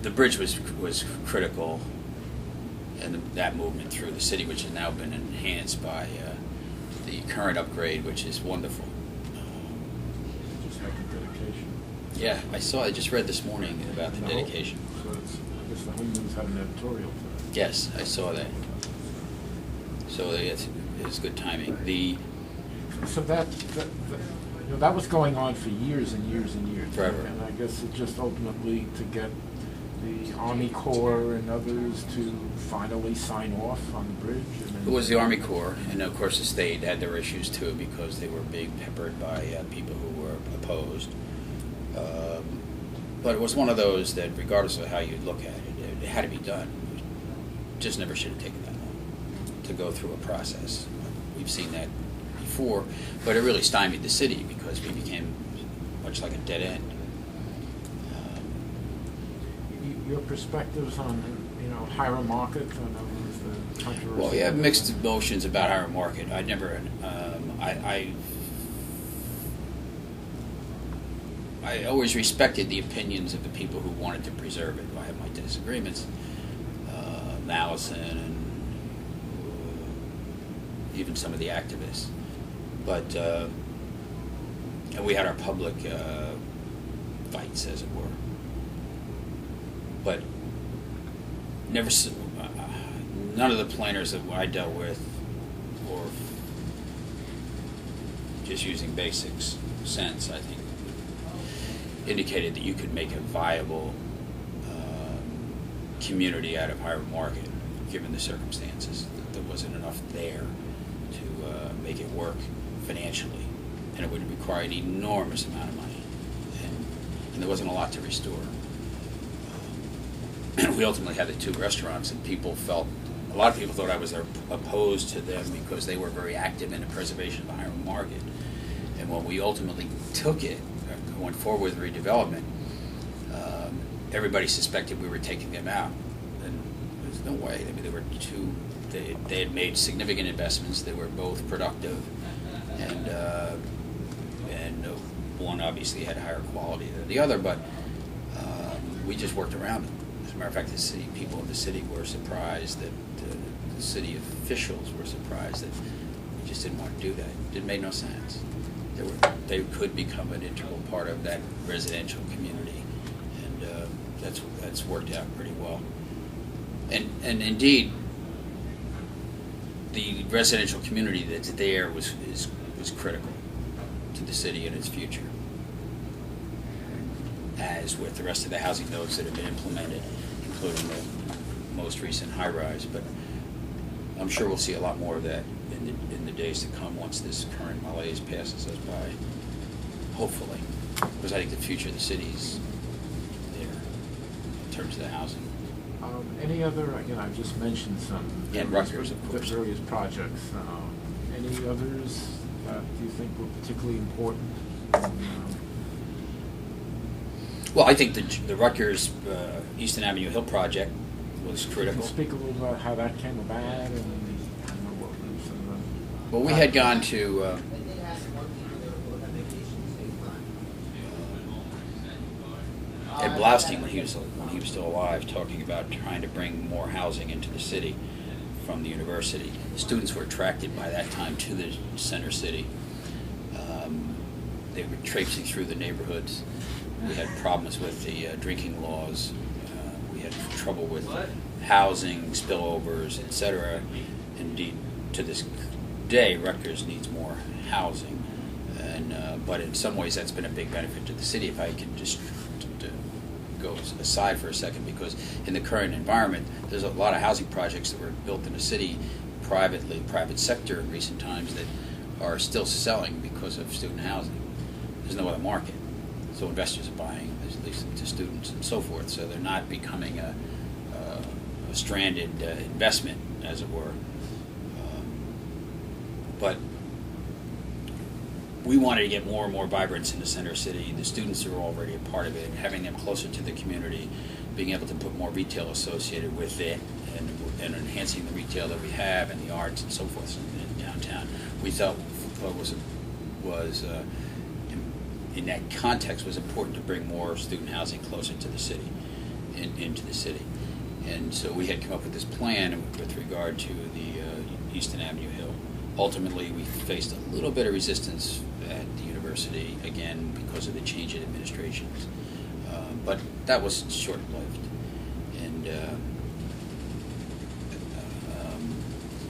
the bridge was critical, and that movement through the city, which has now been enhanced by the current upgrade, which is wonderful. Just had the dedication. Yeah, I just read this morning about the dedication. So I guess the Home News had an editorial for that. Yes, I saw that. So it's good timing. So that was going on for years and years and years. Forever. And I guess it just ultimately to get the Army Corps and others to finally sign off on the bridge. It was the Army Corps, and of course the state had their issues too, because they were being peppered by people who were opposed. But it was one of those that, regardless of how you look at it, it had to be done. It just never should have taken that long to go through a process. We've seen that before, but it really stymied the city because we became much like a dead end. Your perspectives on, Hiram Market, I know was the controversy. Well, we have mixed emotions about Hiram Market. I never, I always respected the opinions of the people who wanted to preserve it. I have my disagreements, Allison and even some of the activists. But and we had our public fights, as it were. But never, none of the planners that I dealt with, or just using basic sense, I think, indicated that you could make a viable community out of Hiram Market, given the circumstances. That there wasn't enough there to make it work financially, and it would require an enormous amount of money, and there wasn't a lot to restore. We ultimately had the two restaurants, and a lot of people thought I was opposed to them because they were very active in the preservation of the Hiram Market. And when we ultimately took it, went forward with redevelopment, everybody suspected we were taking them out. And there's no way. I mean, there were two. They had made significant investments. They were both productive, and one obviously had higher quality than the other. But we just worked around it. As a matter of fact, people in the city were surprised that the city officials were surprised that we just didn't want to do that. It made no sense. They could become an integral part of that residential community, and that's worked out pretty well. And indeed, the residential community that's there was critical to the city and its future, as with the rest of the housing nodes that have been implemented, including the most recent high-rise. But I'm sure we'll see a lot more of that in the days to come once this current malaise passes us by, hopefully, because I think the future of the city's there in terms of the housing. Any other, I've just mentioned some. Yeah, Rutgers, of course. Various projects. Any others that you think were particularly important? Well, I think the Rutgers Easton Avenue Hill project was critical. Can you speak a little about how that came about and what was well, we had gone to Ed Blaustein when he was still alive, talking about trying to bring more housing into the city from the university. Students were attracted by that time to the center city. They were traipsing through the neighborhoods. We had problems with the drinking laws. We had trouble with housing, spillovers, etc. Indeed, to this day, Rutgers needs more housing. But in some ways, that's been a big benefit to the city. If I can just go aside for a second, because in the current environment, there's a lot of housing projects that were built in the city private sector in recent times that are still selling because of student housing. There's no other market. So investors are buying, at least to students and so forth. So they're not becoming a stranded investment, as it were. But we wanted to get more and more vibrance in the center city. The students are already a part of it, having them closer to the community, being able to put more retail associated with it, and enhancing the retail that we have and the arts and so forth in downtown. We thought was in that context was important to bring more student housing closer to the city, into the city. And so we had come up with this plan with regard to the Easton Avenue Hill. Ultimately, we faced a little bit of resistance at the university, again, because of the change in administrations. But that was short-lived.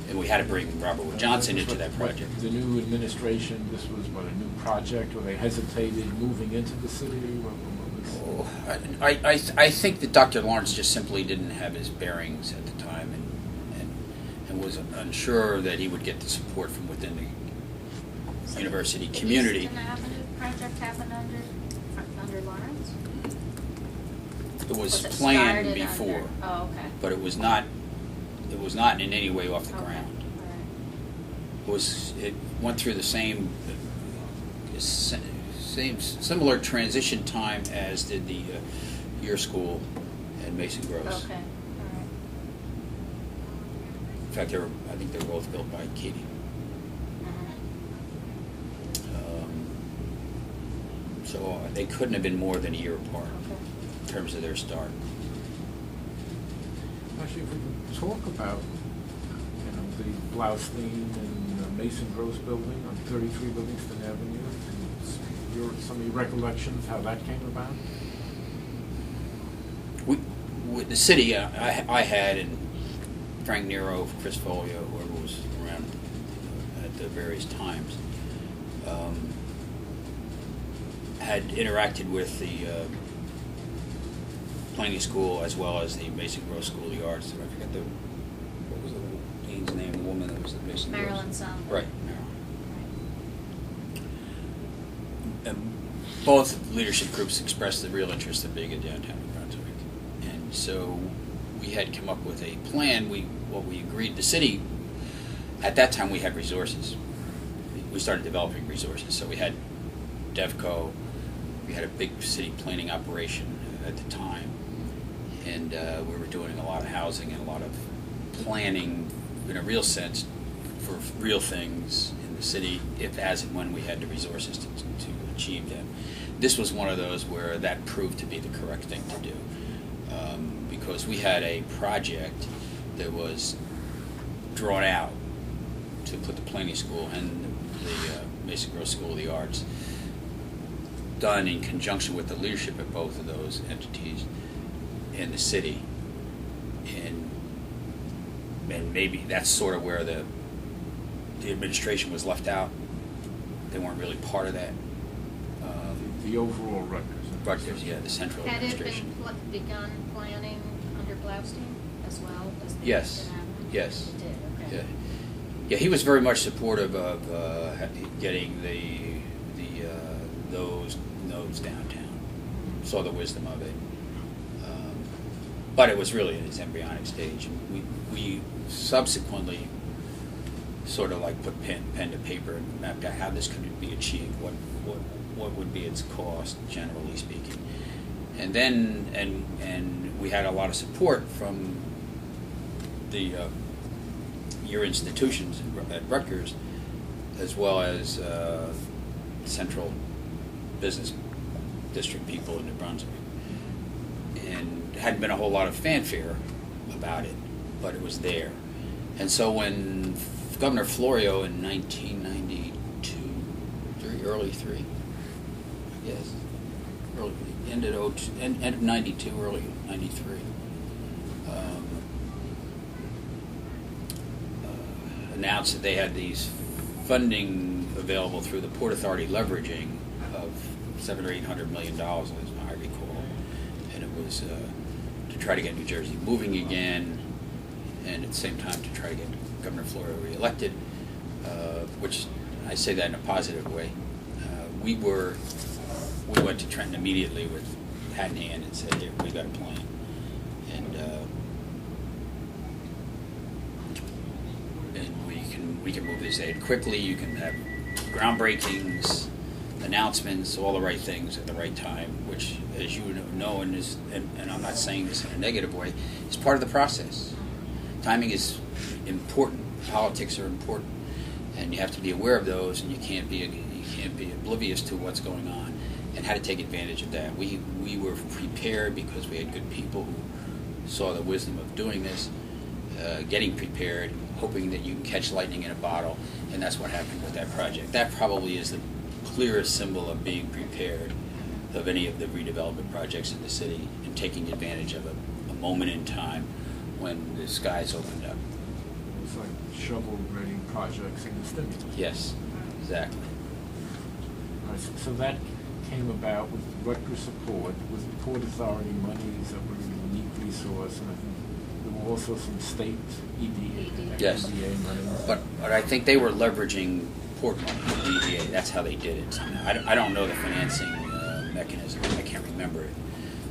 And we had to bring Robert Wood Johnson into that project. The new administration, this was a new project, or they hesitated moving into the city? I think that Dr. Lawrence just simply didn't have his bearings at the time and was unsure that he would get the support from within the university community. Easton Avenue project happened under Lawrence? It was it planned started before, under? Oh, okay. but it was not in any way off the Okay. ground. All right. It went through the same similar transition time as did the year school and Mason Gross. Okay, all right. In fact, I think they were both built by Katie. So they couldn't have been more than a year apart Okay. in terms of their start. Actually, if we could talk about, the Blaustein and Mason Gross building on 33 Livingston Avenue, some of your recollections, how that came about? With the city, I had, and Frank Nero, Chris Folio, whoever was around at the various times, had interacted with the planning school as well as the Mason Gross School of the Arts. I forget what was the dean's name, the woman that was the Mason Gross. Marilyn Song. Right, Marilyn. And both leadership groups expressed the real interest in being in downtown Brunswick. And so we had come up with a plan. What we agreed, the city, at that time we had resources. We started developing resources. So we had DevCo, we had a big city planning operation at the time, and we were doing a lot of housing and a lot of planning in a real sense for real things in the city, if as and when we had the resources to achieve them. This was one of those where that proved to be the correct thing to do, because we had a project that was drawn out to put the planning school and the Mason Gross School of the Arts, done in conjunction with the leadership of both of those entities in the city, and maybe that's sort of where the administration was left out. They weren't really part of that. The overall Rutgers. Rutgers, yeah, the central Had it administration. been begun planning under Blaustein as well as the Yes, Easton Avenue? yes. It did, okay. Yeah, yeah. He was very much supportive of getting those nodes downtown. Saw the wisdom of it, but it was really in its embryonic stage. And we subsequently sort of like put pen to paper and mapped out how this could be achieved. What would be its cost, generally speaking, and then and we had a lot of support from the your institutions at Rutgers, as well as central business district people in New Brunswick. And there hadn't been a whole lot of fanfare about it, but it was there. And so when Governor Florio in 1992, early 3, yes, end of 92, early 93, announced that they had these funding available through the Port Authority leveraging of $700 or $800 million, as I recall, and it was to try to get New Jersey moving again, and at the same time to try to get Governor Florio reelected, which I say that in a positive way. We went to Trenton immediately with hat in hand and said, "Here, we got a plan," and we can move this ahead quickly. You can have groundbreakings, announcements, all the right things at the right time, which, as you know, and I'm not saying this in a negative way, is part of the process. Timing is important. Politics are important, and you have to be aware of those, and you can't be oblivious to what's going on and how to take advantage of that. We were prepared because we had good people who saw the wisdom of doing this, getting prepared, hoping that you can catch lightning in a bottle, and that's what happened with that project. That probably is the clearest symbol of being prepared of any of the redevelopment projects in the city and taking advantage of a moment in time when the skies opened up. It's like shovel-ready projects in the stimulus. Yes, exactly. All right, so that came about with Rutgers support, with Port Authority monies that were a unique resource, and I think there were also some state EDA, Yes. EDA monies. But I think they were leveraging port money, the EDA. That's how they did it. I don't know the financing mechanism. I can't remember it.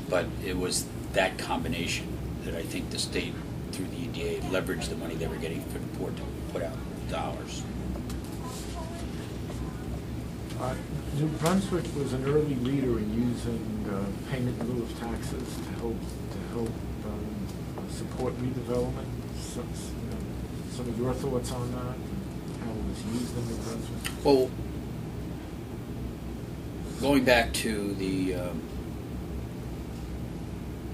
But it was that combination that I think the state, through the EDA, leveraged the money they were getting for the port to put out dollars. New Brunswick was an early leader in using payment in lieu of taxes to help support redevelopment. Some of your thoughts on that, and how it was used in New Brunswick? Well, going back to the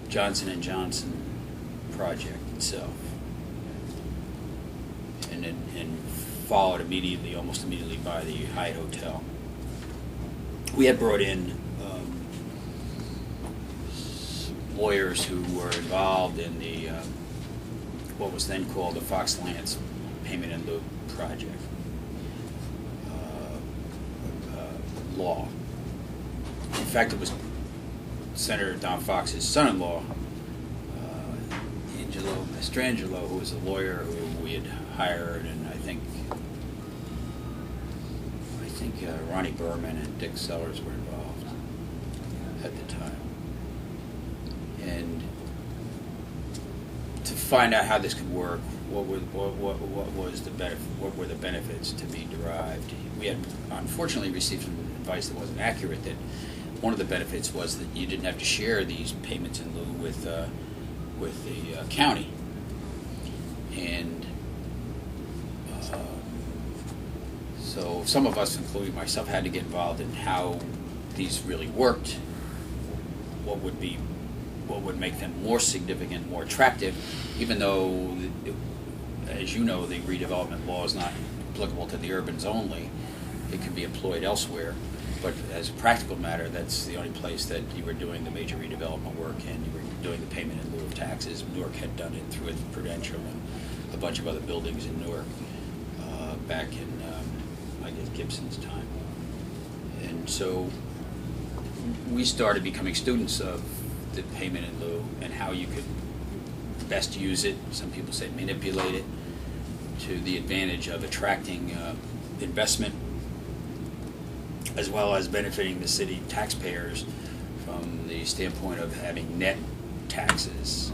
Johnson & Johnson project itself, and followed immediately, almost immediately, by the Hyatt Hotel. We had brought in lawyers who were involved in the what was then called the Fox Lance Payment in Lieu project law. In fact, it was Senator Don Fox's son-in-law, Angelo Mastrangelo, who was a lawyer who we had hired, and I think Ronnie Berman and Dick Sellars were involved at the time. And to find out how this could work, what were the benefits to be derived? We had unfortunately received some advice that wasn't accurate. That one of the benefits was that you didn't have to share these payments in lieu with the county, and so some of us, including myself, had to get involved in how these really worked. What would make them more significant, more attractive, even though, as you know, the redevelopment law is not applicable to the urbans only. It can be employed elsewhere. But as a practical matter, that's the only place that you were doing the major redevelopment work, and you were doing the payment in lieu of taxes. Newark had done it through its Prudential and a bunch of other buildings in Newark back in, I guess, Gibson's time. And so we started becoming students of the payment in lieu and how you could best use it. Some people say manipulate it to the advantage of attracting investment, as well as benefiting the city taxpayers from the standpoint of having net taxes.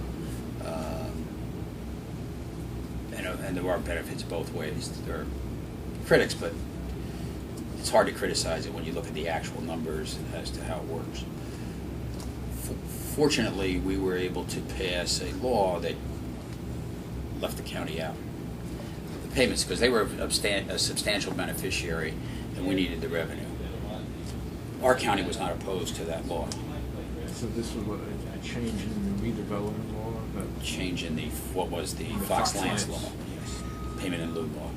And there are benefits both ways. There are critics, but it's hard to criticize it when you look at the actual numbers as to how it works. Fortunately, we were able to pass a law that left the county out the payments because they were a substantial beneficiary, and we needed the revenue. Our county was not opposed to that law. So this was what, a change in the redevelopment law? Change in what was the Fox Lance law, yes, payment in lieu law.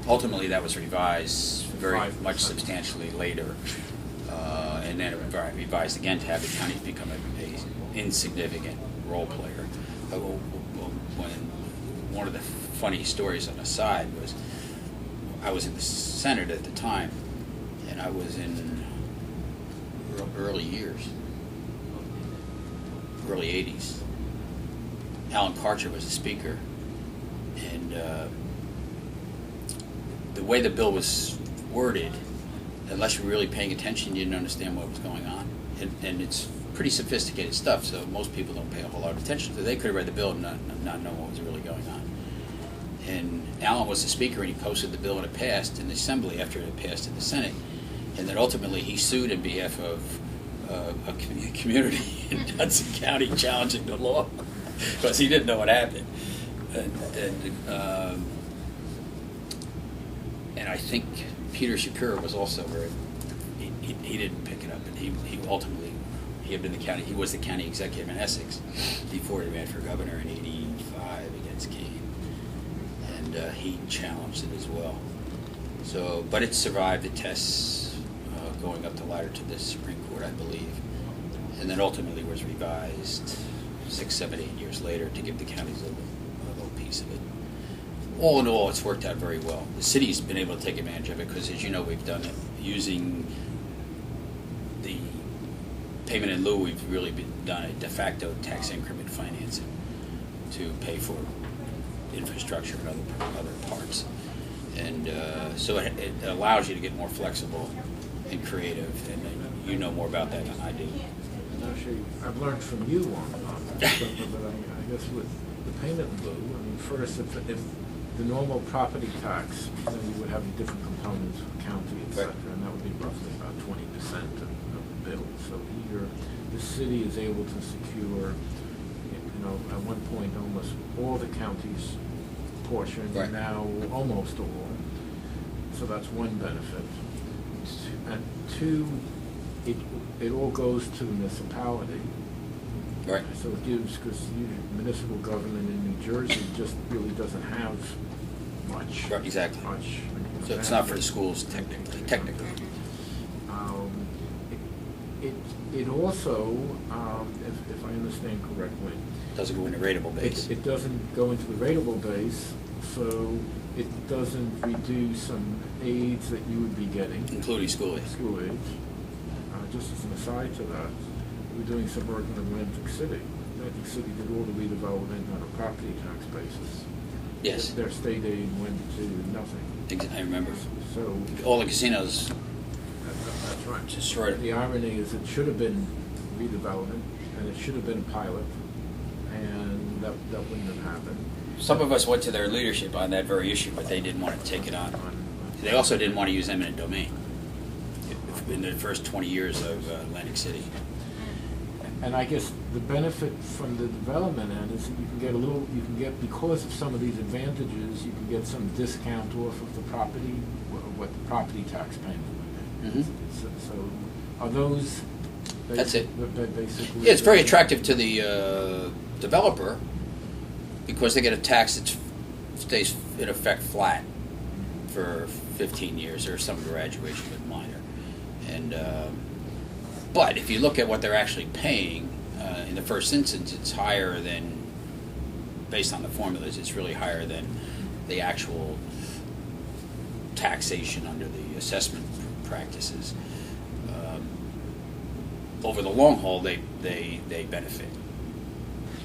Ultimately, that was revised very much substantially later, and then revised again to have the counties become an insignificant role player. One of the funny stories on the side was I was in the Senate at the time, and I was in early years, early 80s. Alan Karcher was the speaker, and the way the bill was worded, unless you were really paying attention, you didn't understand what was going on. And it's pretty sophisticated stuff, so most people don't pay a whole lot of attention. So they could have read the bill and not know what was really going on. And Alan was the speaker, and he posted the bill, and it passed in the Assembly after it passed in the Senate. And then ultimately he sued in behalf of a community in Hudson County challenging the law because he didn't know what happened. And I think Peter Shapiro was also he didn't pick it up, and he ultimately, he had been he was the county executive in Essex before he ran for governor in '85 against Kane, and he challenged it as well. So, but it survived the tests going up the ladder to the Supreme Court, I believe, and then ultimately was revised 6, 7, 8 years later to give the counties a little piece of it. All in all, it's worked out very well. The city's been able to take advantage of it because, as you know, we've done it using the payment in lieu. We've really done a de facto tax increment financing to pay for infrastructure and other parts. And so it allows you to get more flexible and creative, and you know more about that than I do. actually, I've learned from you on that, but I guess with the payment in lieu, I mean, first, if the normal property tax, then you would have different components for county, et cetera, and that would be roughly about 20% of the bill. So here, the city is able to secure, at one point, almost all the county's portion, Right. now almost all. So that's one benefit. And two, it all goes to the municipality. Right. So it gives, because municipal government in New Jersey just really doesn't have much. Right, exactly. Much. So it's not for the schools technically. It also, if I understand correctly, Doesn't go into rateable base. it doesn't go into the rateable base, so it doesn't reduce some aids that you would be getting. Including school aid. School aids. Just as an aside to that, we're doing some work in Atlantic City. Atlantic City did all the redevelopment on a property tax basis. Yes. Their state aid went to nothing. I remember. So All the casinos that's right. destroyed. The irony is it should have been redevelopment, and it should have been a pilot, and that wouldn't have happened. Some of us went to their leadership on that very issue, but they didn't want to take it on. They also didn't want to use eminent domain in the first 20 years of Atlantic City. And I guess the benefit from the development end is that you can get, because of some of these advantages, you can get some discount off of the property, what the property tax payment would be. So are those? That's it. Basically. Yeah, it's very attractive to the developer because they get a tax that stays in effect flat for 15 years or some graduation with minor. And but if you look at what they're actually paying, in the first instance, it's higher than, based on the formulas, it's really higher than the actual taxation under the assessment practices. Over the long haul, they benefit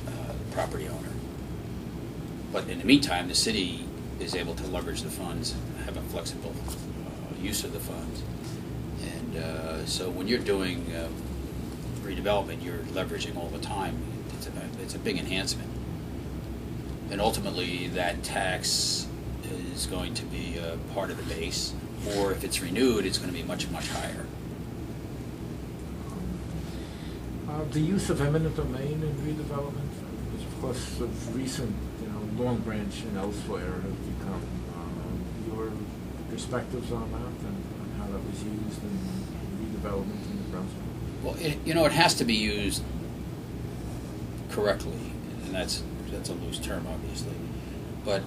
the property owner. But in the meantime, the city is able to leverage the funds, have a flexible use of the funds. And so when you're doing redevelopment, you're leveraging all the time. It's a big enhancement. And ultimately, that tax is going to be a part of the base, or if it's renewed, it's going to be much, much higher. The use of eminent domain in redevelopment, of course, of recent, Long Branch and elsewhere have become your perspectives on that and how that was used in redevelopment in New Brunswick? Well, it has to be used correctly, and that's a loose term, obviously. But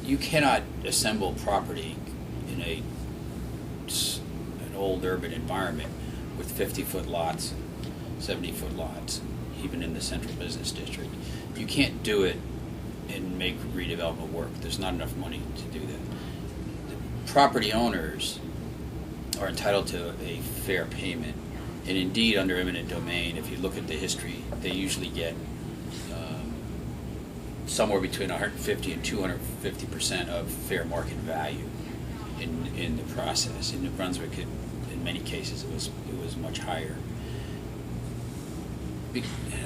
you cannot assemble property in an old urban environment with 50-foot lots, 70-foot lots, even in the central business district. You can't do it and make redevelopment work. There's not enough money to do that. The property owners are entitled to a fair payment, and indeed, under eminent domain, if you look at the history, they usually get somewhere between 150 and 250% of fair market value in the process. In New Brunswick, in many cases, it was much higher.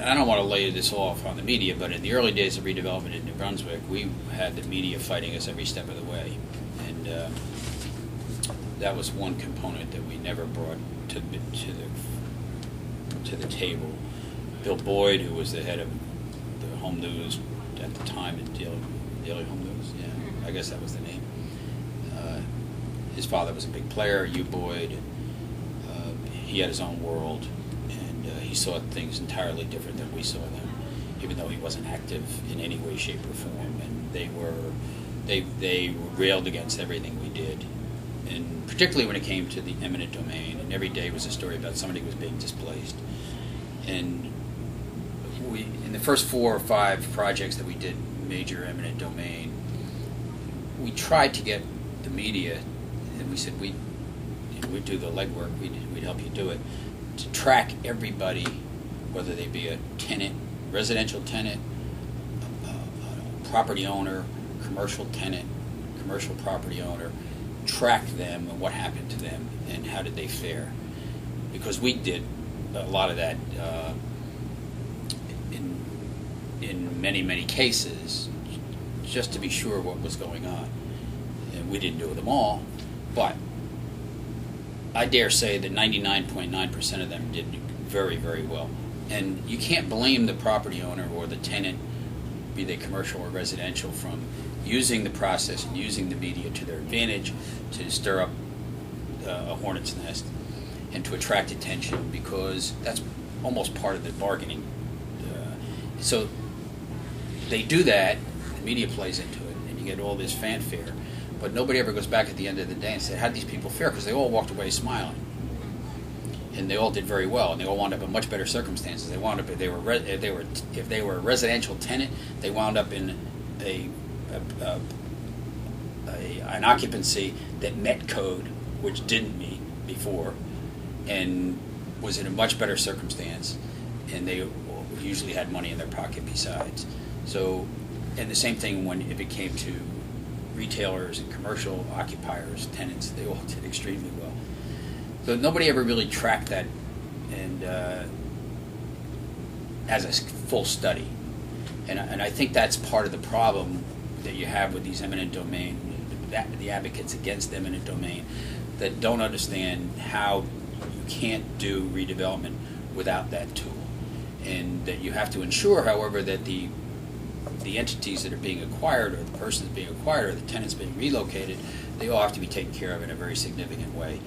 I don't want to lay this off on the media, but in the early days of redevelopment in New Brunswick, we had the media fighting us every step of the way, and that was one component that we never brought to the table. Bill Boyd, who was the head of the Home News at the time, at Daily Home News, yeah, I guess that was the name. His father was a big player, Hugh Boyd. He had his own world. He saw things entirely different than we saw them, even though he wasn't active in any way, shape, or form. And they railed against everything we did, and particularly when it came to the eminent domain. And every day was a story about somebody who was being displaced. And in the first 4 or 5 projects that we did, major eminent domain, we tried to get the media, and we said we'd do the legwork, we'd help you do it, to track everybody, whether they be a tenant, residential tenant, a property owner, commercial tenant, commercial property owner, track them and what happened to them and how did they fare. Because we did a lot of that in many cases, just to be sure what was going on. And we didn't do them all, but I dare say that 99.9% of them did very, very well. And you can't blame the property owner or the tenant, be they commercial or residential, from using the process and using the media to their advantage to stir up a hornet's nest and to attract attention, because that's almost part of the bargaining. So they do that, the media plays into it, and you get all this fanfare. But nobody ever goes back at the end of the day and said, how did these people fare? Because they all walked away smiling. And they all did very well, and they all wound up in much better circumstances. They wound up, if they were a residential tenant, they wound up in an occupancy that met code, which didn't meet before, and was in a much better circumstance, and they usually had money in their pocket besides. So, and the same thing when if it came to retailers and commercial occupiers, tenants, they all did extremely well. So nobody ever really tracked that and as a full study. And I think that's part of the problem that you have with these eminent domain, the advocates against eminent domain, that don't understand how you can't do redevelopment without that tool. And that you have to ensure, however, that the entities that are being acquired, or the persons being acquired, or the tenants being relocated, they all have to be taken care of in a very significant way.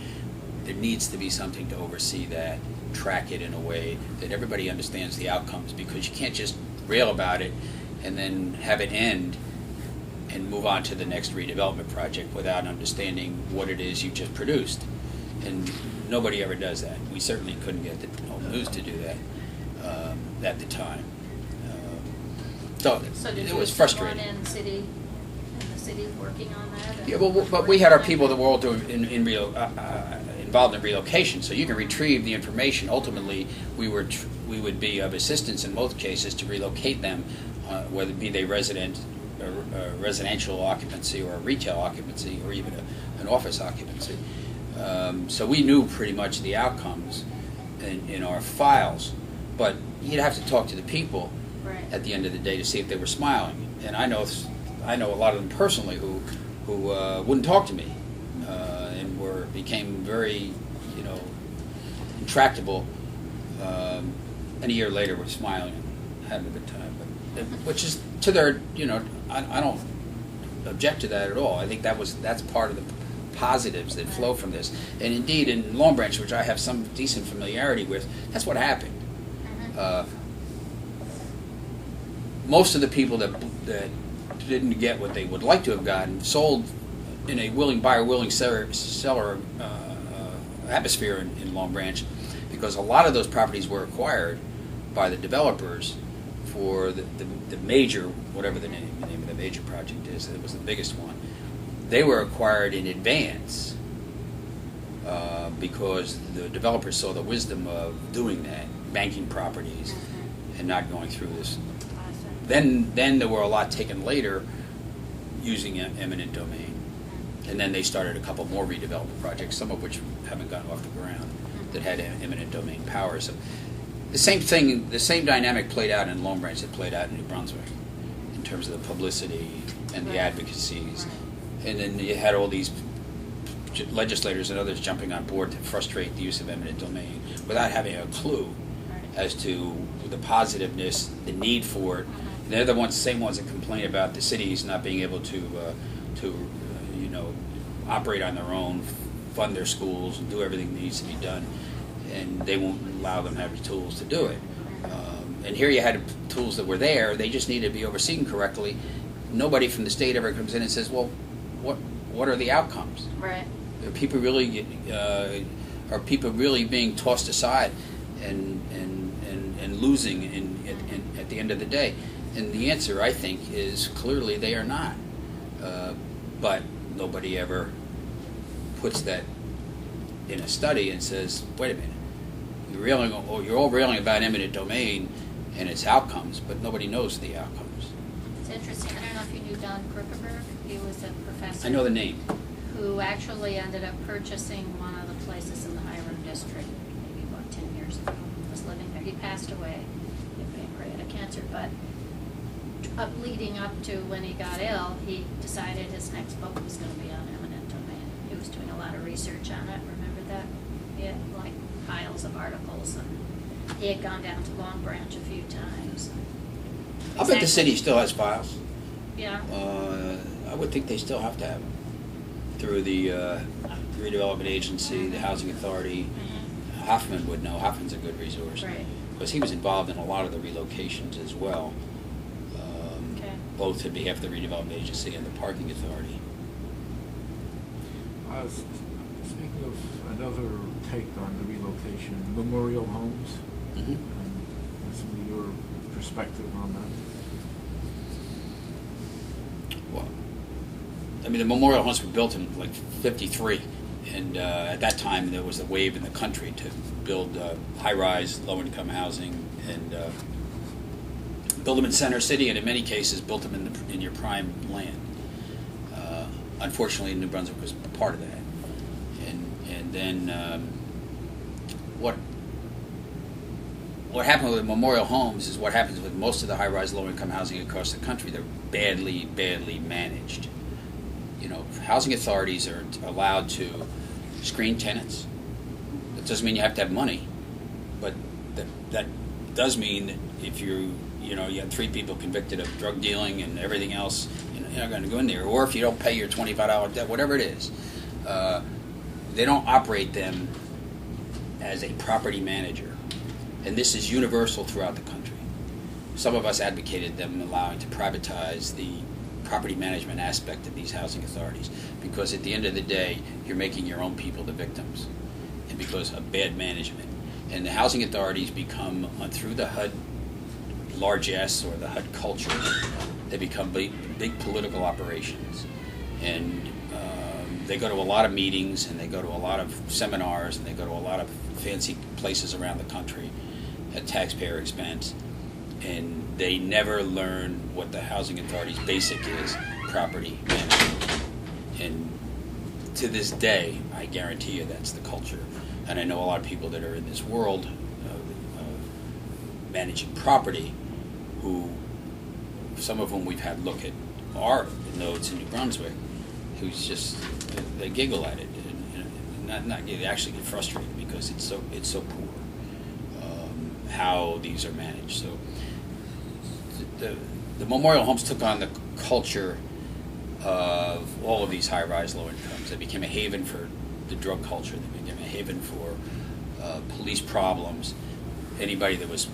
There needs to be something to oversee that, track it in a way that everybody understands the outcomes, because you can't just rail about it and then have it end and move on to the next redevelopment project without understanding what it is you just produced. And nobody ever does that. We certainly couldn't get the home news to do that at the time. So did it was you frustrating. someone in the city working on that? Yeah, well, but we had our people that were all doing involved in relocation, so you can retrieve the information. Ultimately, we would be of assistance in most cases to relocate them, whether it be they residential occupancy or a retail occupancy or even an office occupancy. So we knew pretty much the outcomes in our files, but you'd have to talk to the people at the end of the day to see if they were smiling. And I know a lot of them personally who wouldn't talk to me and became very, intractable. And a year later, were smiling and having a good time. But which is to their, I don't object to that at all. I think that's part of the positives that flow from this. And indeed, in Long Branch, which I have some decent familiarity with, that's what happened. Most of the people that didn't get what they would like to have gotten sold in a willing buyer, willing seller atmosphere in Long Branch, because a lot of those properties were acquired by the developers for the major, whatever the name of the major project is. It was the biggest one. They were acquired in advance because the developers saw the wisdom of doing that, banking properties, and not going through this. Then there were a lot taken later using eminent domain. And then they started a couple more redevelopment projects, some of which haven't gotten off the ground, that had eminent domain power. So the same thing, the same dynamic played out in Long Branch that played out in New Brunswick in terms of the publicity and the advocacies. And then you had all these legislators and others jumping on board to frustrate the use of eminent domain without having a clue as to the positiveness, the need for it. And they're the same ones that complain about the cities not being able to operate on their own, fund their schools, and do everything that needs to be done, and they won't allow them to have the tools to do it. And here you had tools that were there; they just needed to be overseen correctly. Nobody from the state ever comes in and says, "Well, what are the outcomes? Right? Are people really being tossed aside and losing at the end of the day?" And the answer, I think, is clearly they are not. But nobody ever puts that in a study and says, "Wait a minute, you're all railing about eminent domain and its outcomes, but nobody knows the outcomes." It's interesting. I don't know if you knew Don Kruckerberg. He was a professor. I know the name. Who actually ended up purchasing one of the places in the Hiram district maybe about 10 years ago. was living there. He passed away of pancreatic cancer, but leading up to when he got ill, he decided his next book was going to be on eminent domain. He was doing a lot of research on it. Remember that? He had like piles of articles, and he had gone down to Long Branch a few times. I bet the city still has files. Yeah. I would think they still have to have them through the redevelopment agency, the housing authority. Mhm. Hoffman would know. Hoffman's a good resource. Right. Because he was involved in a lot of the relocations as well, Okay. both on behalf of the redevelopment agency and the parking authority. Speaking of another take on the relocation, memorial homes, Mm-hmm. some of your perspective on that. Well, I mean, the memorial homes were built in like '53, and at that time there was a wave in the country to build high-rise, low-income housing, and build them in center city, and in many cases built them in your prime land. Unfortunately, New Brunswick was part of that, and then what happened with the memorial homes is what happens with most of the high-rise, low-income housing across the country. They're badly managed. You know, housing authorities are allowed to screen tenants. That doesn't mean you have to have money, but that does mean that if you have 3 people convicted of drug dealing and everything else, you're not going to go in there. Or if you don't pay your $25 debt, whatever it is, they don't operate them as a property manager. And this is universal throughout the country. Some of us advocated them allowing to privatize the property management aspect of these housing authorities, because at the end of the day, you're making your own people the victims, and because of bad management. And the housing authorities become, through the HUD largesse or the HUD culture, they become big political operations. And they go to a lot of meetings, and they go to a lot of seminars, and they go to a lot of fancy places around the country at taxpayer expense, and they never learn what the housing authority's basic is: property management. And to this day, I guarantee you that's the culture. And I know a lot of people that are in this world managing property, who, some of whom we've had look at our nodes in New Brunswick, who's just, they giggle at it, and they actually get frustrated because it's so poor how these are managed. So the memorial homes took on the culture of all of these high-rise, low incomes. They became a haven for the drug culture. They became a haven for police problems. Anybody that was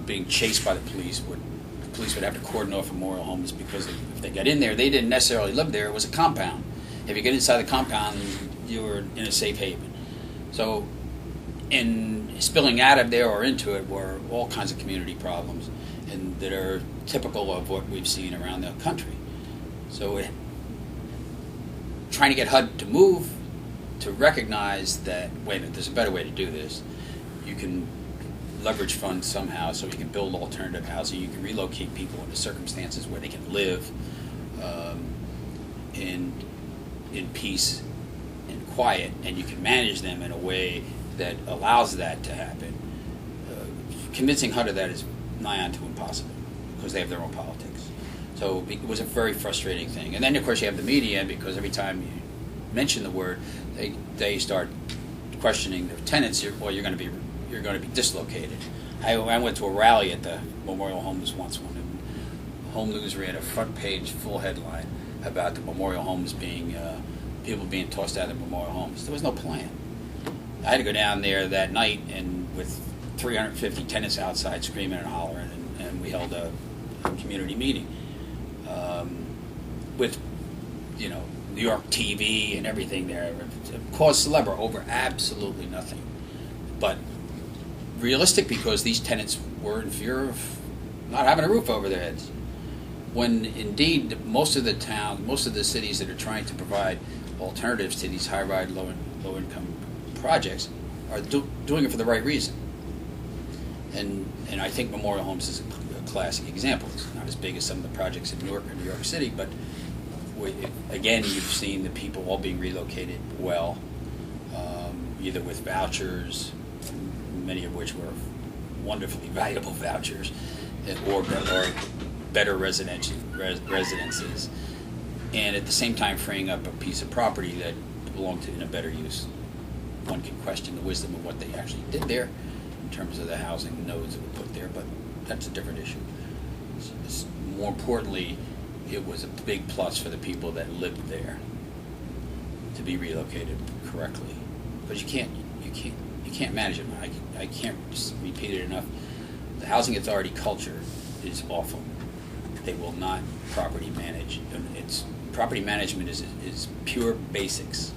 being chased by the police would have to cordon off memorial homes, because if they got in there, they didn't necessarily live there. It was a compound. If you get inside the compound, you were in a safe haven. So, in spilling out of there or into it were all kinds of community problems, and that are typical of what we've seen around the country. So, trying to get HUD to move, to recognize that, wait a minute, there's a better way to do this. You can leverage funds somehow, so you can build alternative housing. You can relocate people into circumstances where they can live in peace and quiet, and you can manage them in a way that allows that to happen. Convincing HUD of that is nigh on to impossible, because they have their own politics. So it was a very frustrating thing. And then, of course, you have the media, because every time you mention the word, they start questioning the tenants. You're going to be dislocated. I went to a rally at the Memorial Homes once, and Home News ran a front page full headline about the Memorial Homes being people being tossed out of the Memorial Homes. There was no plan. I had to go down there that night, and with 350 tenants outside screaming and hollering, and we held a community meeting with, New York TV and everything there. Cause célèbre over absolutely nothing, but realistic, because these tenants were in fear of not having a roof over their heads. When indeed most of the cities that are trying to provide alternatives to these high-rise, low-income projects are doing it for the right reason. And I think Memorial Homes is a classic example. It's not as big as some of the projects in Newark or New York City, but again, you've seen the people all being relocated well, either with vouchers, many of which were wonderfully valuable vouchers, or better residences, and at the same time freeing up a piece of property that belonged to in a better use. One can question the wisdom of what they actually did there in terms of the housing nodes that were put there, but that's a different issue. More importantly, it was a big plus for the people that lived there to be relocated correctly, because you can't manage it. I can't repeat it enough. The housing authority culture is awful. They will not property manage. It's property management is pure basics,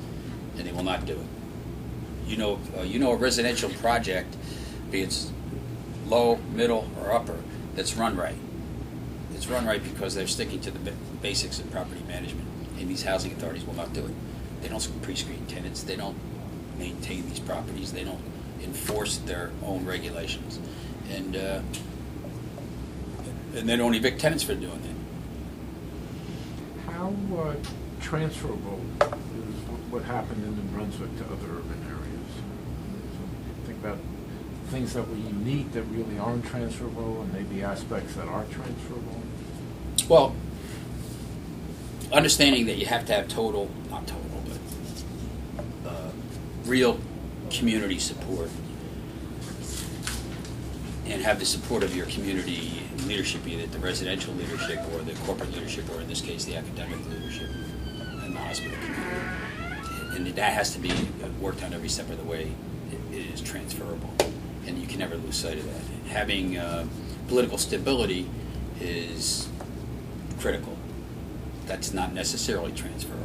and they will not do it. You know a residential project, be it low, middle, or upper, that's run right. It's run right because they're sticking to the basics of property management, and these housing authorities will not do it. They don't pre-screen tenants. They don't maintain these properties. They don't enforce their own regulations, and they don't evict tenants for doing that. How transferable is what happened in New Brunswick to other urban areas? So think about things that were unique that really aren't transferable, and maybe aspects that are transferable. Well, understanding that you have to have real community support, and have the support of your community leadership, be it the residential leadership or the corporate leadership, or in this case the academic leadership and the hospital community. And that has to be worked on every step of the way. It is transferable, and you can never lose sight of that. Having political stability is critical. That's not necessarily transferable.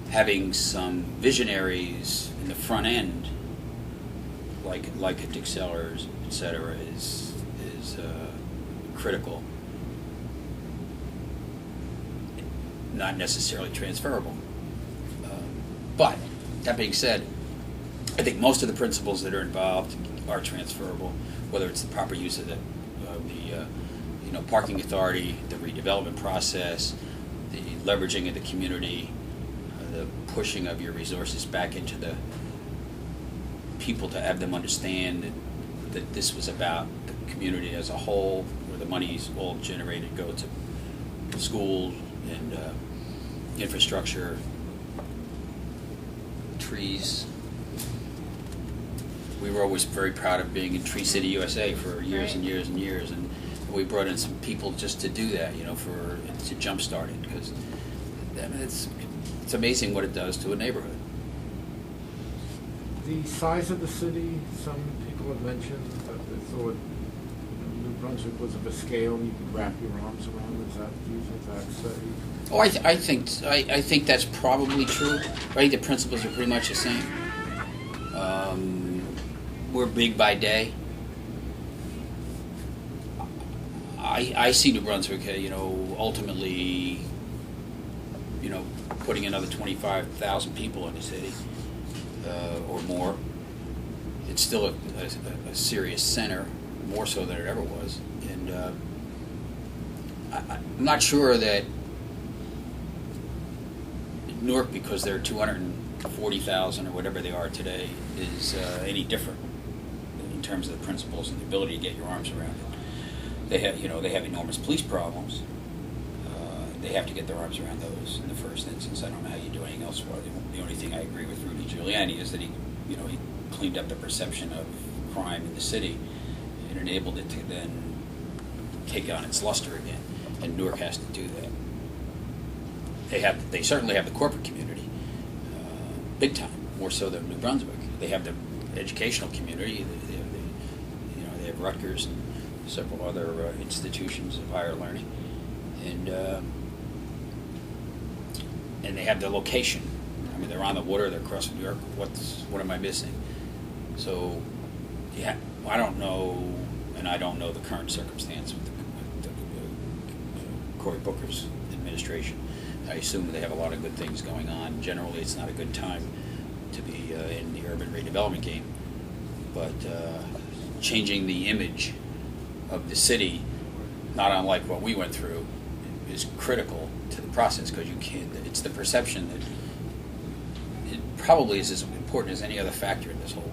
Having some visionaries in the front end, like a Dick Sellars, etc., is critical. Not necessarily transferable. But that being said, I think most of the principles that are involved are transferable, whether it's the proper use of the parking authority, the redevelopment process, the leveraging of the community, the pushing of your resources back into the people to have them understand that this was about the community as a whole, where the money's all generated go to schools and infrastructure, trees. We were always very proud of being in Tree City, USA for years and years and years, and we brought in some people just to do that, to jumpstart it, because it's amazing what it does to a neighborhood. The size of the city, some people have mentioned that they thought New Brunswick was of a scale you could wrap your arms around. Do you think that's Oh, I think that's probably true. I think the principles are pretty much the same. We're big by day. I see New Brunswick, ultimately, putting another 25,000 people in the city or more. It's still a serious center, more so than it ever was, and I'm not sure that Newark, because they're 240,000 or whatever they are today, is any different in terms of the principles and the ability to get your arms around it. They have enormous police problems. They have to get their arms around those in the first instance. I don't know how you do anything else for it. The only thing I agree with Rudy Giuliani is that he cleaned up the perception of crime in the city and enabled it to then take on its luster again. And Newark has to do that. They certainly have the corporate community, big time, more so than New Brunswick. They have the educational community. They have Rutgers and several other institutions of higher learning, and they have the location. I mean, they're on the water. They're across New York. What am I missing? So, I don't know, and I don't know the current circumstance with the Cory Booker's administration. I assume they have a lot of good things going on. Generally, it's not a good time to be in the urban redevelopment game, but changing the image of the city, not unlike what we went through, is critical to the process, because you can't. It's the perception that probably is as important as any other factor in this whole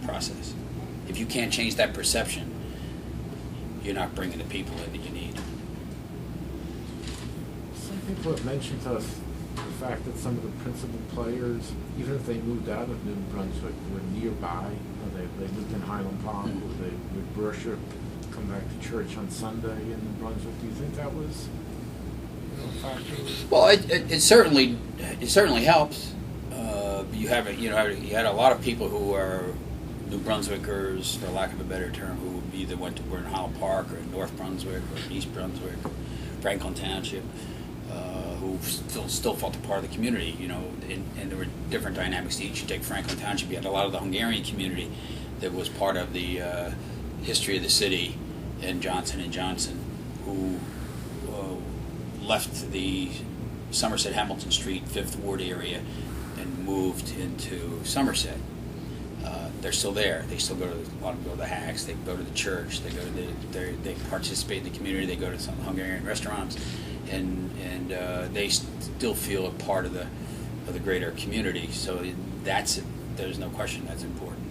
process. If you can't change that perception, you're not bringing the people in that you need. Some people have mentioned to us the fact that some of the principal players, even if they moved out of New Brunswick, were nearby. They lived in Highland Park, or they would worship, come back to church on Sunday in New Brunswick. Do you think that was a factor? Well, it certainly helps. You had a lot of people who are New Brunswickers, for lack of a better term, who either were in Highland Park or in North Brunswick or in East Brunswick or Franklin Township, who still felt a part of the community, and there were different dynamics to each. You take Franklin Township, you had a lot of the Hungarian community that was part of the history of the city, and Johnson & Johnson, who left the Somerset Hamilton Street 5th Ward area and moved into Somerset. They're still there. They still a lot of them go to the Hacks. They go to the church. They participate in the community. They go to some Hungarian restaurants, and they still feel a part of the greater community. So there's no question that's important.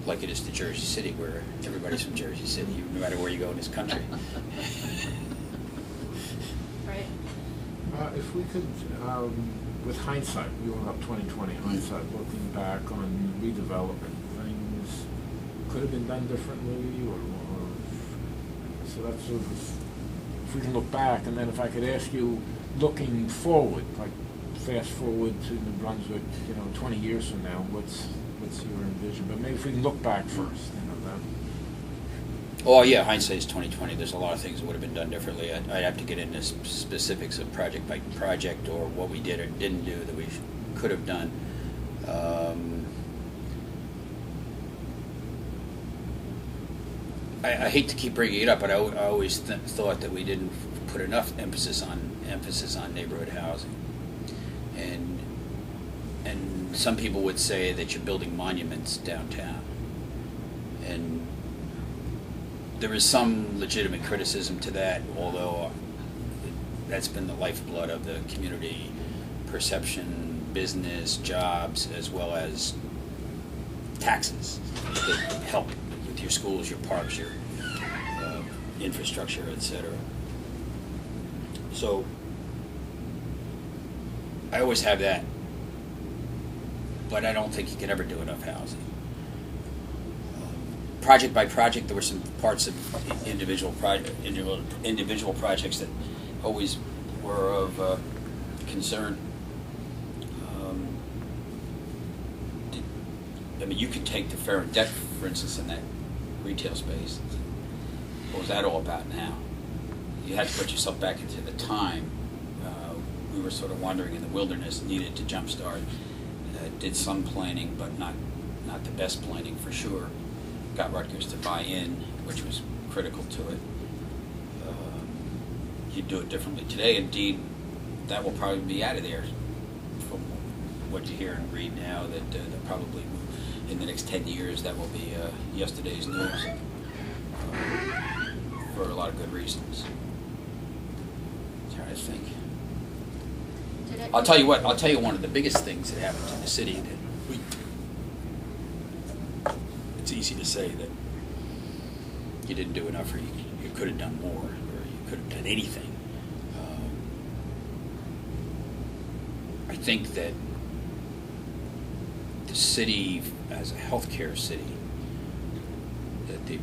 Like it is to Jersey City, where everybody's from Jersey City, no matter where you go in this country. Right. If we could, with hindsight, we went up 2020, hindsight, looking back on redevelopment, things could have been done differently, or so that's sort of, if we can look back, and then if I could ask you, looking forward, like fast forward to New Brunswick, 20 years from now, what's your envision? But maybe if we can look back first, then. Oh yeah, hindsight is 20/20. There's a lot of things that would have been done differently. I'd have to get into specifics of project by project, or what we did or didn't do that we could have done. I hate to keep bringing it up, but I always thought that we didn't put enough emphasis on neighborhood housing, and some people would say that you're building monuments downtown, and there is some legitimate criticism to that, although that's been the lifeblood of the community: perception, business, jobs, as well as taxes that help with your schools, your parks, your infrastructure, etc. So I always have that, but I don't think you can ever do enough housing. Project by project, there were some parts of individual projects that always were of concern. You could take the Ferren Deck, for instance, in that retail space. What was that all about now? You had to put yourself back into the time. We were sort of wandering in the wilderness, needed to jumpstart. Did some planning, but not the best planning for sure. Got Rutgers to buy in, which was critical to it. You'd do it differently today. Indeed, that will probably be out of there from what you hear and read now, that probably in the next 10 years that will be yesterday's news, for a lot of good reasons. I'm trying to think. I'll tell you one of the biggest things that happened in the city that it's easy to say that you didn't do enough, or you could have done more, or you could have done anything. I think that the city, as a healthcare city, that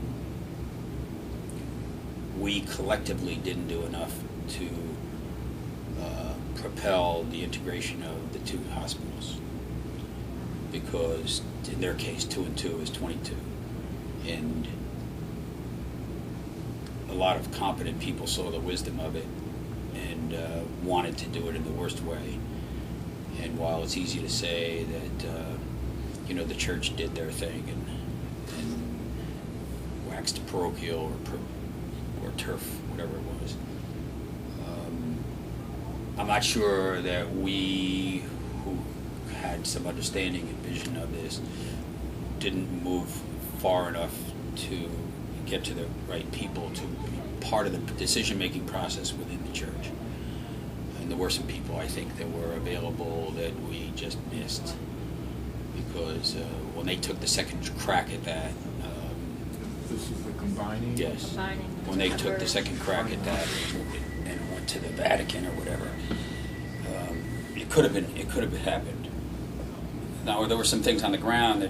we collectively didn't do enough to propel the integration of the two hospitals, because in their case 2 and 2 is 22, and a lot of competent people saw the wisdom of it and wanted to do it in the worst way. And while it's easy to say that the church did their thing and waxed parochial or turf, whatever it was, I'm not sure that we, who had some understanding and vision of this, didn't move far enough to get to the right people to be part of the decision-making process within the church. And there were some people, I think, that were available that we just missed. Because when they took the second crack at that, This is the combining? yes, Combining the when they took the numbers. second crack at that and it went to the Vatican or whatever, it could have been happened. Now, there were some things on the ground that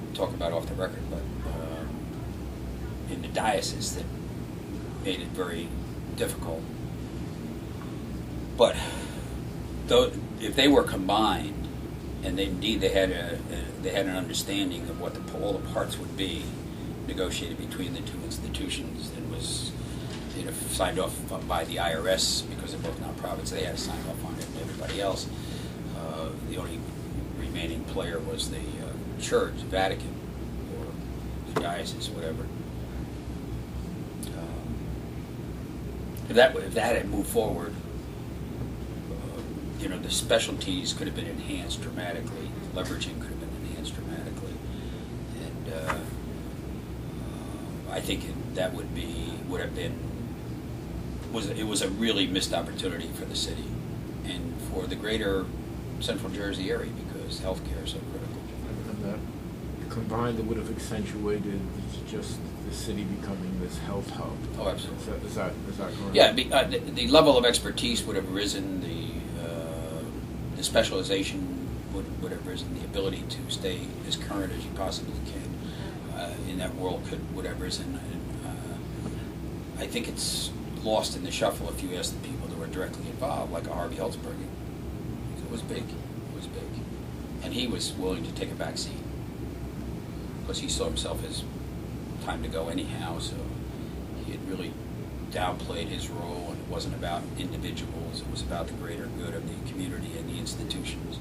we'll talk about off the record, but in the diocese that made it very difficult. But though, if they were combined, and indeed they had an understanding of what all the parts would be, negotiated between the two institutions, and was signed off by the IRS because they're both nonprofits. They had to sign off on it, and everybody else. The only remaining player was the church, the Vatican, or the diocese, whatever. If that had moved forward, the specialties could have been enhanced dramatically. Leveraging could have been enhanced dramatically, and I think that would have been a really missed opportunity for the city and for the greater Central Jersey area, because healthcare is so critical. And that combined, it would have accentuated just the city becoming this health hub. Oh, absolutely. Is that correct? Yeah, the level of expertise would have risen. The specialization would have risen. The ability to stay as current as you possibly can in that world would have risen. And I think it's lost in the shuffle if you ask the people that were directly involved, like a Harvey Helzberg. It was big. It was big, and he was willing to take a back seat because he saw himself as time to go anyhow. So he had really downplayed his role, and it wasn't about individuals. It was about the greater good of the community and the institutions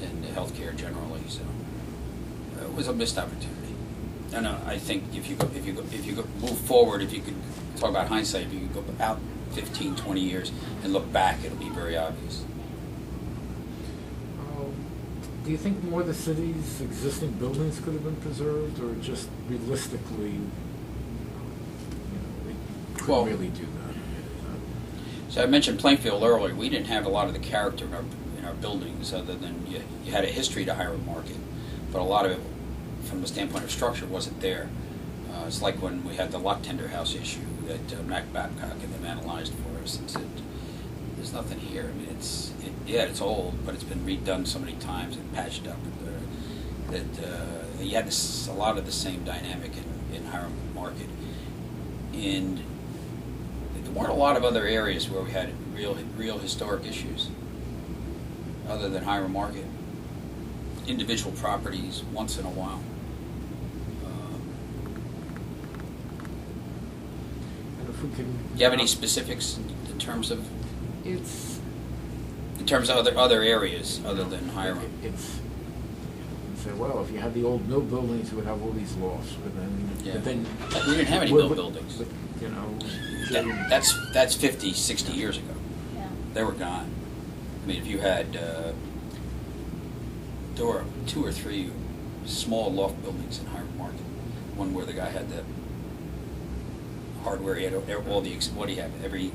and healthcare generally. So it was a missed opportunity. And I think if you move forward, if you could talk about hindsight, if you could go out 15, 20 years and look back, it'll be very obvious. Do you think more of the city's existing buildings could have been preserved, or just realistically, they couldn't really do that? So I mentioned Plainfield earlier. We didn't have a lot of the character in our buildings, other than you had a history to Hiram Market, but a lot of it, from the standpoint of structure, wasn't there. It's like when we had the lock tender house issue that Mac Babcock and them analyzed for us and said, "There's nothing here." I mean, it's old, but it's been redone so many times and patched up that you had a lot of the same dynamic in Hiram Market, and there weren't a lot of other areas where we had real historic issues other than Hiram Market. Individual properties once in a while. And if we can, Do you have any specifics in terms of it's other areas other than Hiram? It's you say, well, if you had the old mill buildings, you would have all these lofts, but then We didn't have any mill buildings. But, That's 50, 60 years ago. Yeah. They were gone. I mean, if you had there were 2 or 3 small loft buildings in Hiram Market. One where the guy had the hardware. He had all the what he had. It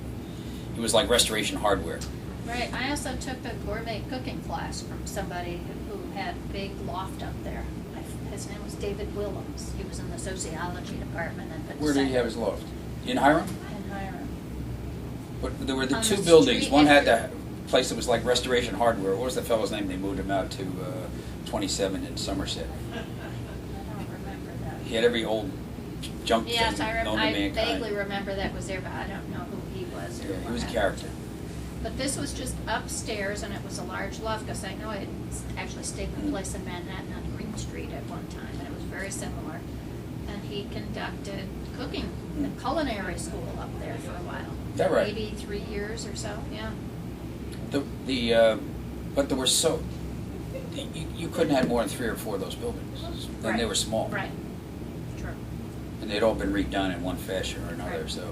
was like restoration hardware. Right. I also took a gourmet cooking class from somebody who had a big loft up there. His name was David Willems. He was in the sociology department. Where did he have his loft? In Hiram? In Hiram. But there were the On 2 the buildings. street One had after- the place that was like restoration hardware. What was the fellow's name? They moved him out to 27 in Somerset. I don't remember that. He had every old junk Yes, thing known to I mankind. vaguely remember that was there, but I don't know who he was. Or Yeah, he was a what. character. But this was just upstairs, and it was a large loft, because I know I had actually stayed in a place in Manhattan on Green Street at one time, and it was very similar. And he conducted cooking, the culinary school up there for a while. Is that right? Maybe 3 years or so, yeah. But there were you couldn't have more than 3 or 4 of those buildings, and they were small. Right, true. And they'd all been redone in one fashion or another. Right. So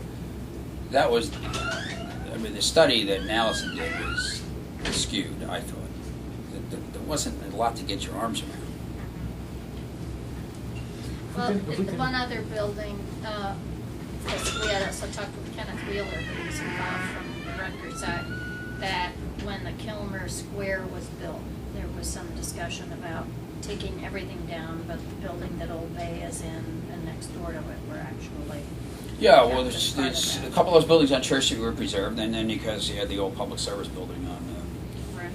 that was, I mean, the study that Allison did was skewed, I thought. There wasn't a lot to get your arms around. Well, if we can- one other building, we had also talked with Kenneth Wheeler, who was involved from the Rutgers Kilmer Square was built, there was some discussion about taking everything down, but the building that Old Bay is in and next door to it were actually. Yeah, well, kept as there's part of a that. couple of those buildings on Church Street were preserved, and then because you had the old public service building on Right.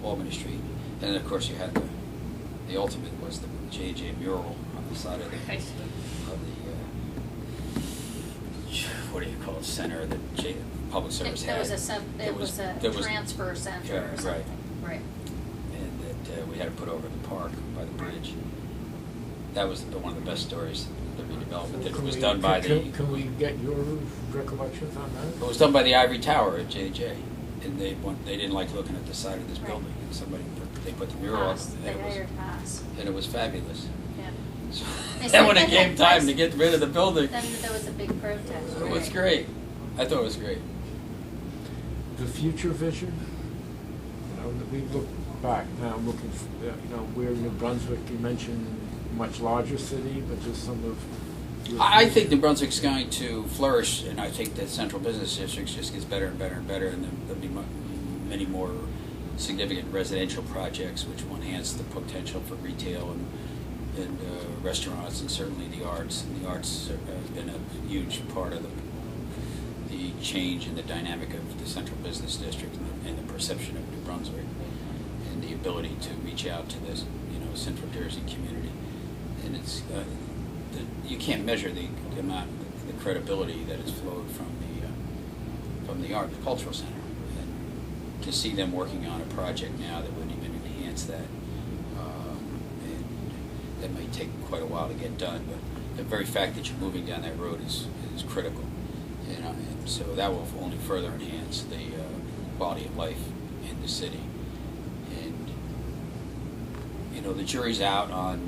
Albany Street, and then of course you had the ultimate was the J.J. mural on the side of the Right. what do you call it, center of the public service There had. was a there was- transfer center Yeah, or right. something. Right. and that we had to put over the park by the bridge. That was one of the best stories, the redevelopment. That it was done by Can we get your recollections on that? It was done by the Ivory Tower at JJ, and they didn't like looking at the side of this Right. building, and they put the mural up, Haas, and they it was, hired Haas. and it was fabulous. Yeah. So, They and said when it that came had time price- to get rid of the building, Then there was a big protest. it was right. great. I thought it was great. The future vision, we look back now, looking, we're in New Brunswick, you mentioned much larger city, but just some of. your I think New Brunswick's going to flourish, and I think that central business districts just gets better and better and better, and there'll be many more significant residential projects which will enhance the potential for retail and restaurants, and certainly the arts. And the arts have been a huge part of the change in the dynamic of the central business district and the perception of New Brunswick, and the ability to reach out to this, Central Jersey community. And it's you can't measure the amount, the credibility that has flowed from the art, the cultural center, and to see them working on a project now that would even enhance that, and that may take quite a while to get done. But the very fact that you're moving down that road is critical, and so that will only further enhance the quality of life in the city. And the jury's out on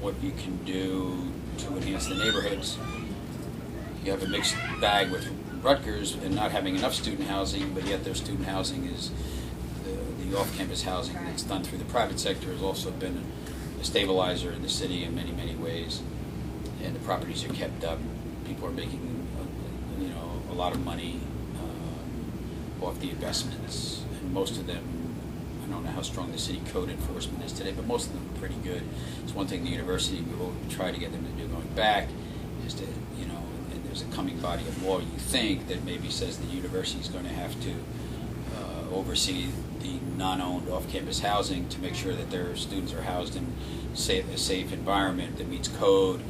what you can do to enhance the neighborhoods. You have a mixed bag with Rutgers and not having enough student housing, but yet their student housing is the off-campus housing that's done through the private sector has also been a stabilizer in the city in many, many ways. And the properties are kept up. People are making a lot of money off the investments, and most of them, I don't know how strong the city code enforcement is today, but most of them are pretty good. It's one thing the university we will try to get them to do going back is to, and there's a coming body of law, you think, that maybe says the university is going to have to oversee the non-owned off-campus housing to make sure that their students are housed in a safe environment that meets code,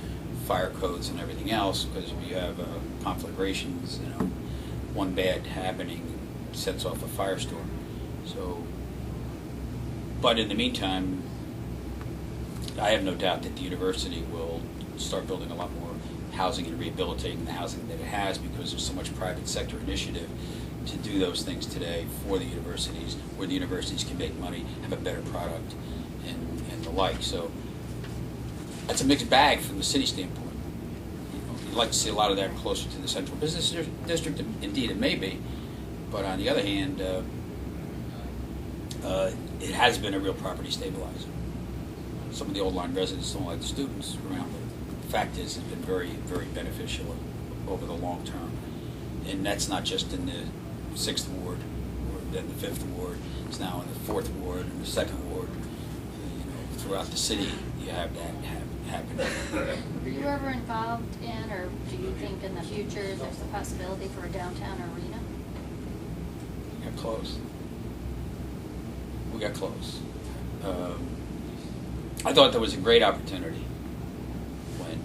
fire codes, and everything else, because if you have conflagrations, one bad happening sets off a firestorm. So, but in the meantime, I have no doubt that the university will start building a lot more housing and rehabilitating the housing that it has, because there's so much private sector initiative to do those things today for the universities, where the universities can make money, have a better product, and the like. So that's a mixed bag from the city standpoint. You'd like to see a lot of that closer to the central business district. Indeed, it may be. But on the other hand, it has been a real property stabilizer. Some of the old line residents don't like the students around, but the fact is it's been very, very beneficial over the long term. And that's not just in the 6th Ward or then the 5th Ward. It's now in the 4th Ward and the 2nd Ward. Throughout the city, you have that happening. Were you ever involved in, or do you think in the future there's a possibility for a downtown arena? We got close. I thought there was a great opportunity when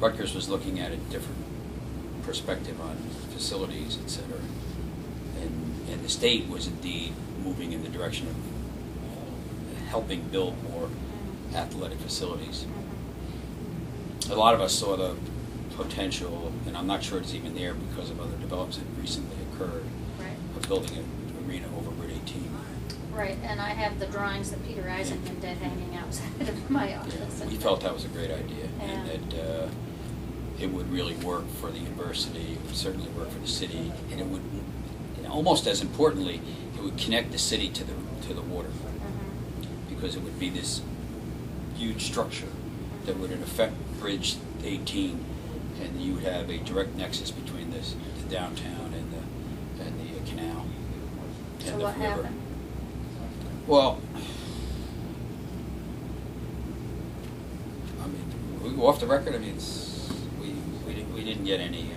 Rutgers was looking at a different perspective on facilities, et cetera. And the state was indeed moving in the direction of helping build more athletic facilities. A lot of us saw the potential, and I'm not sure it's even there because of other developments that recently occurred, Right. of building an arena over Route 18. Right, and I have the drawings that Peter Eisenman did hanging outside of my office. We felt that was a great idea, and Yeah. that it would really work for the university, it would certainly work for the city, and it would, almost as importantly, it would connect the city to the water, because it would be this huge structure that would in effect bridge 18 and you would have a direct nexus between the downtown and the canal. So and the what river. happened? Well, I mean, we go off the record. I mean, we didn't get any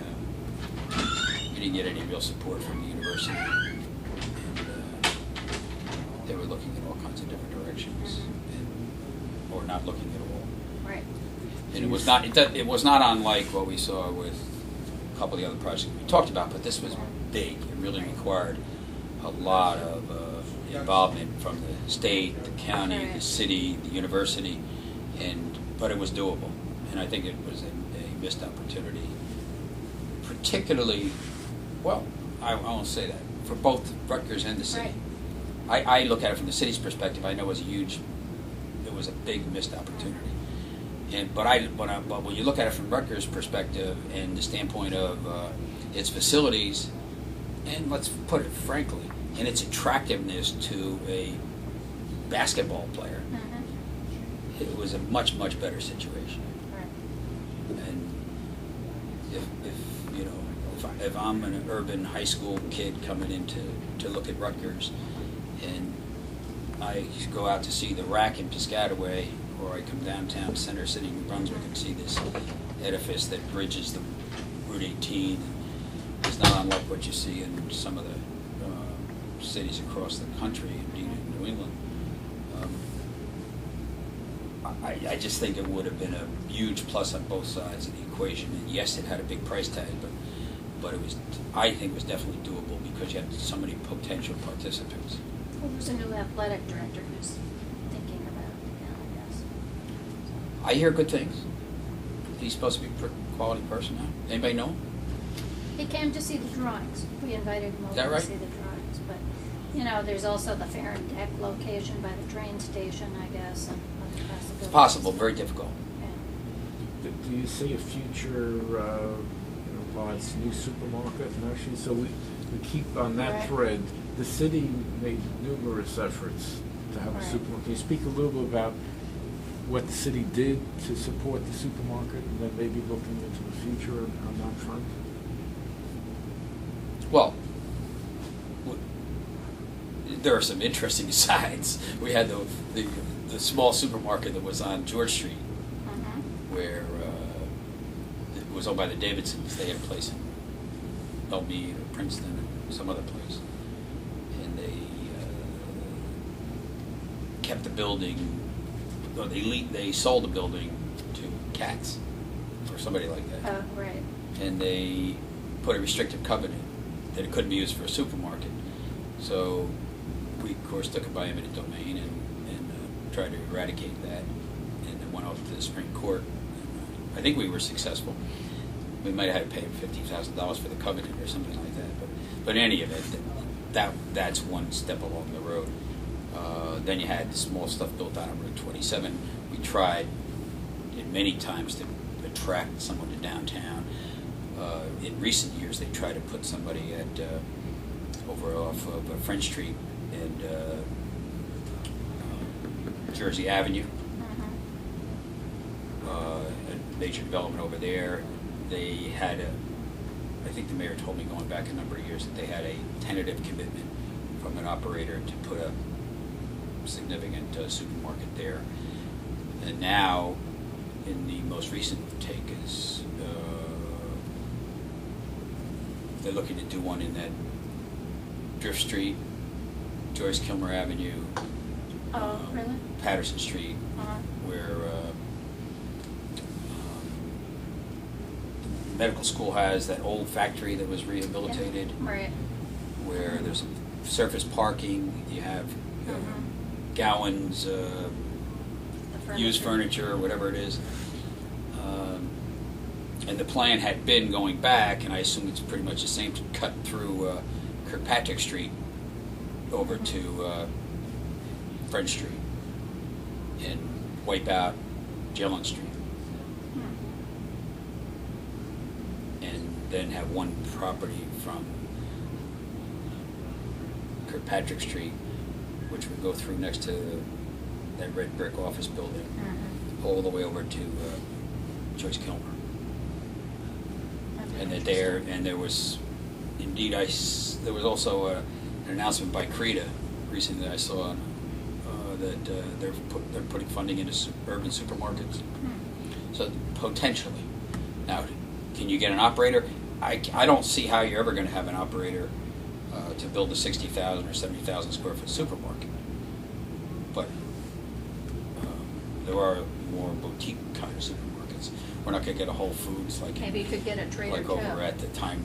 real support from the university, and they were looking in all kinds of different directions, or not looking at all. Right. And it was not unlike what we saw with a couple of the other projects we talked about, but this was big. It really required a lot of involvement from the state, the county, the Right. city, the university, but it was doable. And I think it was a missed opportunity, particularly, well, I won't say that, for both Rutgers and the city. Right. I look at it from the city's perspective. I know it was a big missed opportunity. But when you look at it from Rutgers' perspective and the standpoint of its facilities, and let's put it frankly, and its attractiveness to a basketball player, it was a much, much better situation. Right. And if I'm an urban high school kid coming in to look at Rutgers, and I go out to see the Rack in Piscataway, or I come downtown Center City in Brunswick and see this edifice that bridges the Route 18, it's not unlike what you see in some of the cities across the country, indeed in New England. I just think it would have been a huge plus on both sides of the equation. And yes, it had a big price tag, but I think it was definitely doable because you had so many potential participants. Well, there's a new athletic director who's thinking about it now, I guess. I hear good things. He's supposed to be a quality person now. Anybody know him? He came to see the drawings. We invited him over that right? to see the drawings. But, there's also the Ferren Deck location by the train station, I guess, and other possibilities. It's possible, very difficult. Yeah. Do you see a future, while it's new supermarket and actually, so we keep on that Right. thread. The city made numerous efforts to have Right. a supermarket. Can you speak a little bit about what the city did to support the supermarket and then maybe looking into the future on that front? Well, there are some interesting sides. We had the small supermarket that was on George Street, where it was owned by the Davidsons. They had a place in Belmead or Princeton or some other place, and they kept the building. Or they sold the building to Katz or somebody like that. Oh, right. And they put a restrictive covenant that it couldn't be used for a supermarket. So we, of course, took it by eminent domain and tried to eradicate that, and then went off to the Supreme Court. And, I think we were successful. We might have had to pay $50,000 for the covenant or something like that. But in any event, that's one step along the road. Then you had small stuff built out on Route 27. We tried many times to attract someone to downtown. In recent years, they tried to put somebody at over off of French Street and Jersey Avenue. A major development over there. They had I think the mayor told me going back a number of years that they had a tentative commitment from an operator to put a significant supermarket there. And now, in the most recent take, is they're looking to do one in that Drift Street, Joyce Kilmer Avenue, Oh, really? Patterson Street, where the medical school has that old factory that was rehabilitated, Yeah. Right. where there's some surface parking. You have Gowan's used furniture, whatever it is. And the plan had been going back, and I assume it's pretty much the same, to cut through Kirkpatrick Street over to French Street and wipe out Gillen Street. And then have one property from Kirkpatrick Street, which would go through next to that red brick office building, all the way over to Joyce Kilmer. and that there was, indeed, there was also an announcement by CREDA recently that I saw that they're putting funding into urban supermarkets. So potentially, now, can you get an operator? I don't see how you're ever going to have an operator to build a 60,000 or 70,000 square foot supermarket, but there are more boutique kind of supermarkets. We're not going to get a Whole Foods like Maybe you could get a Trader Joe. over at the Time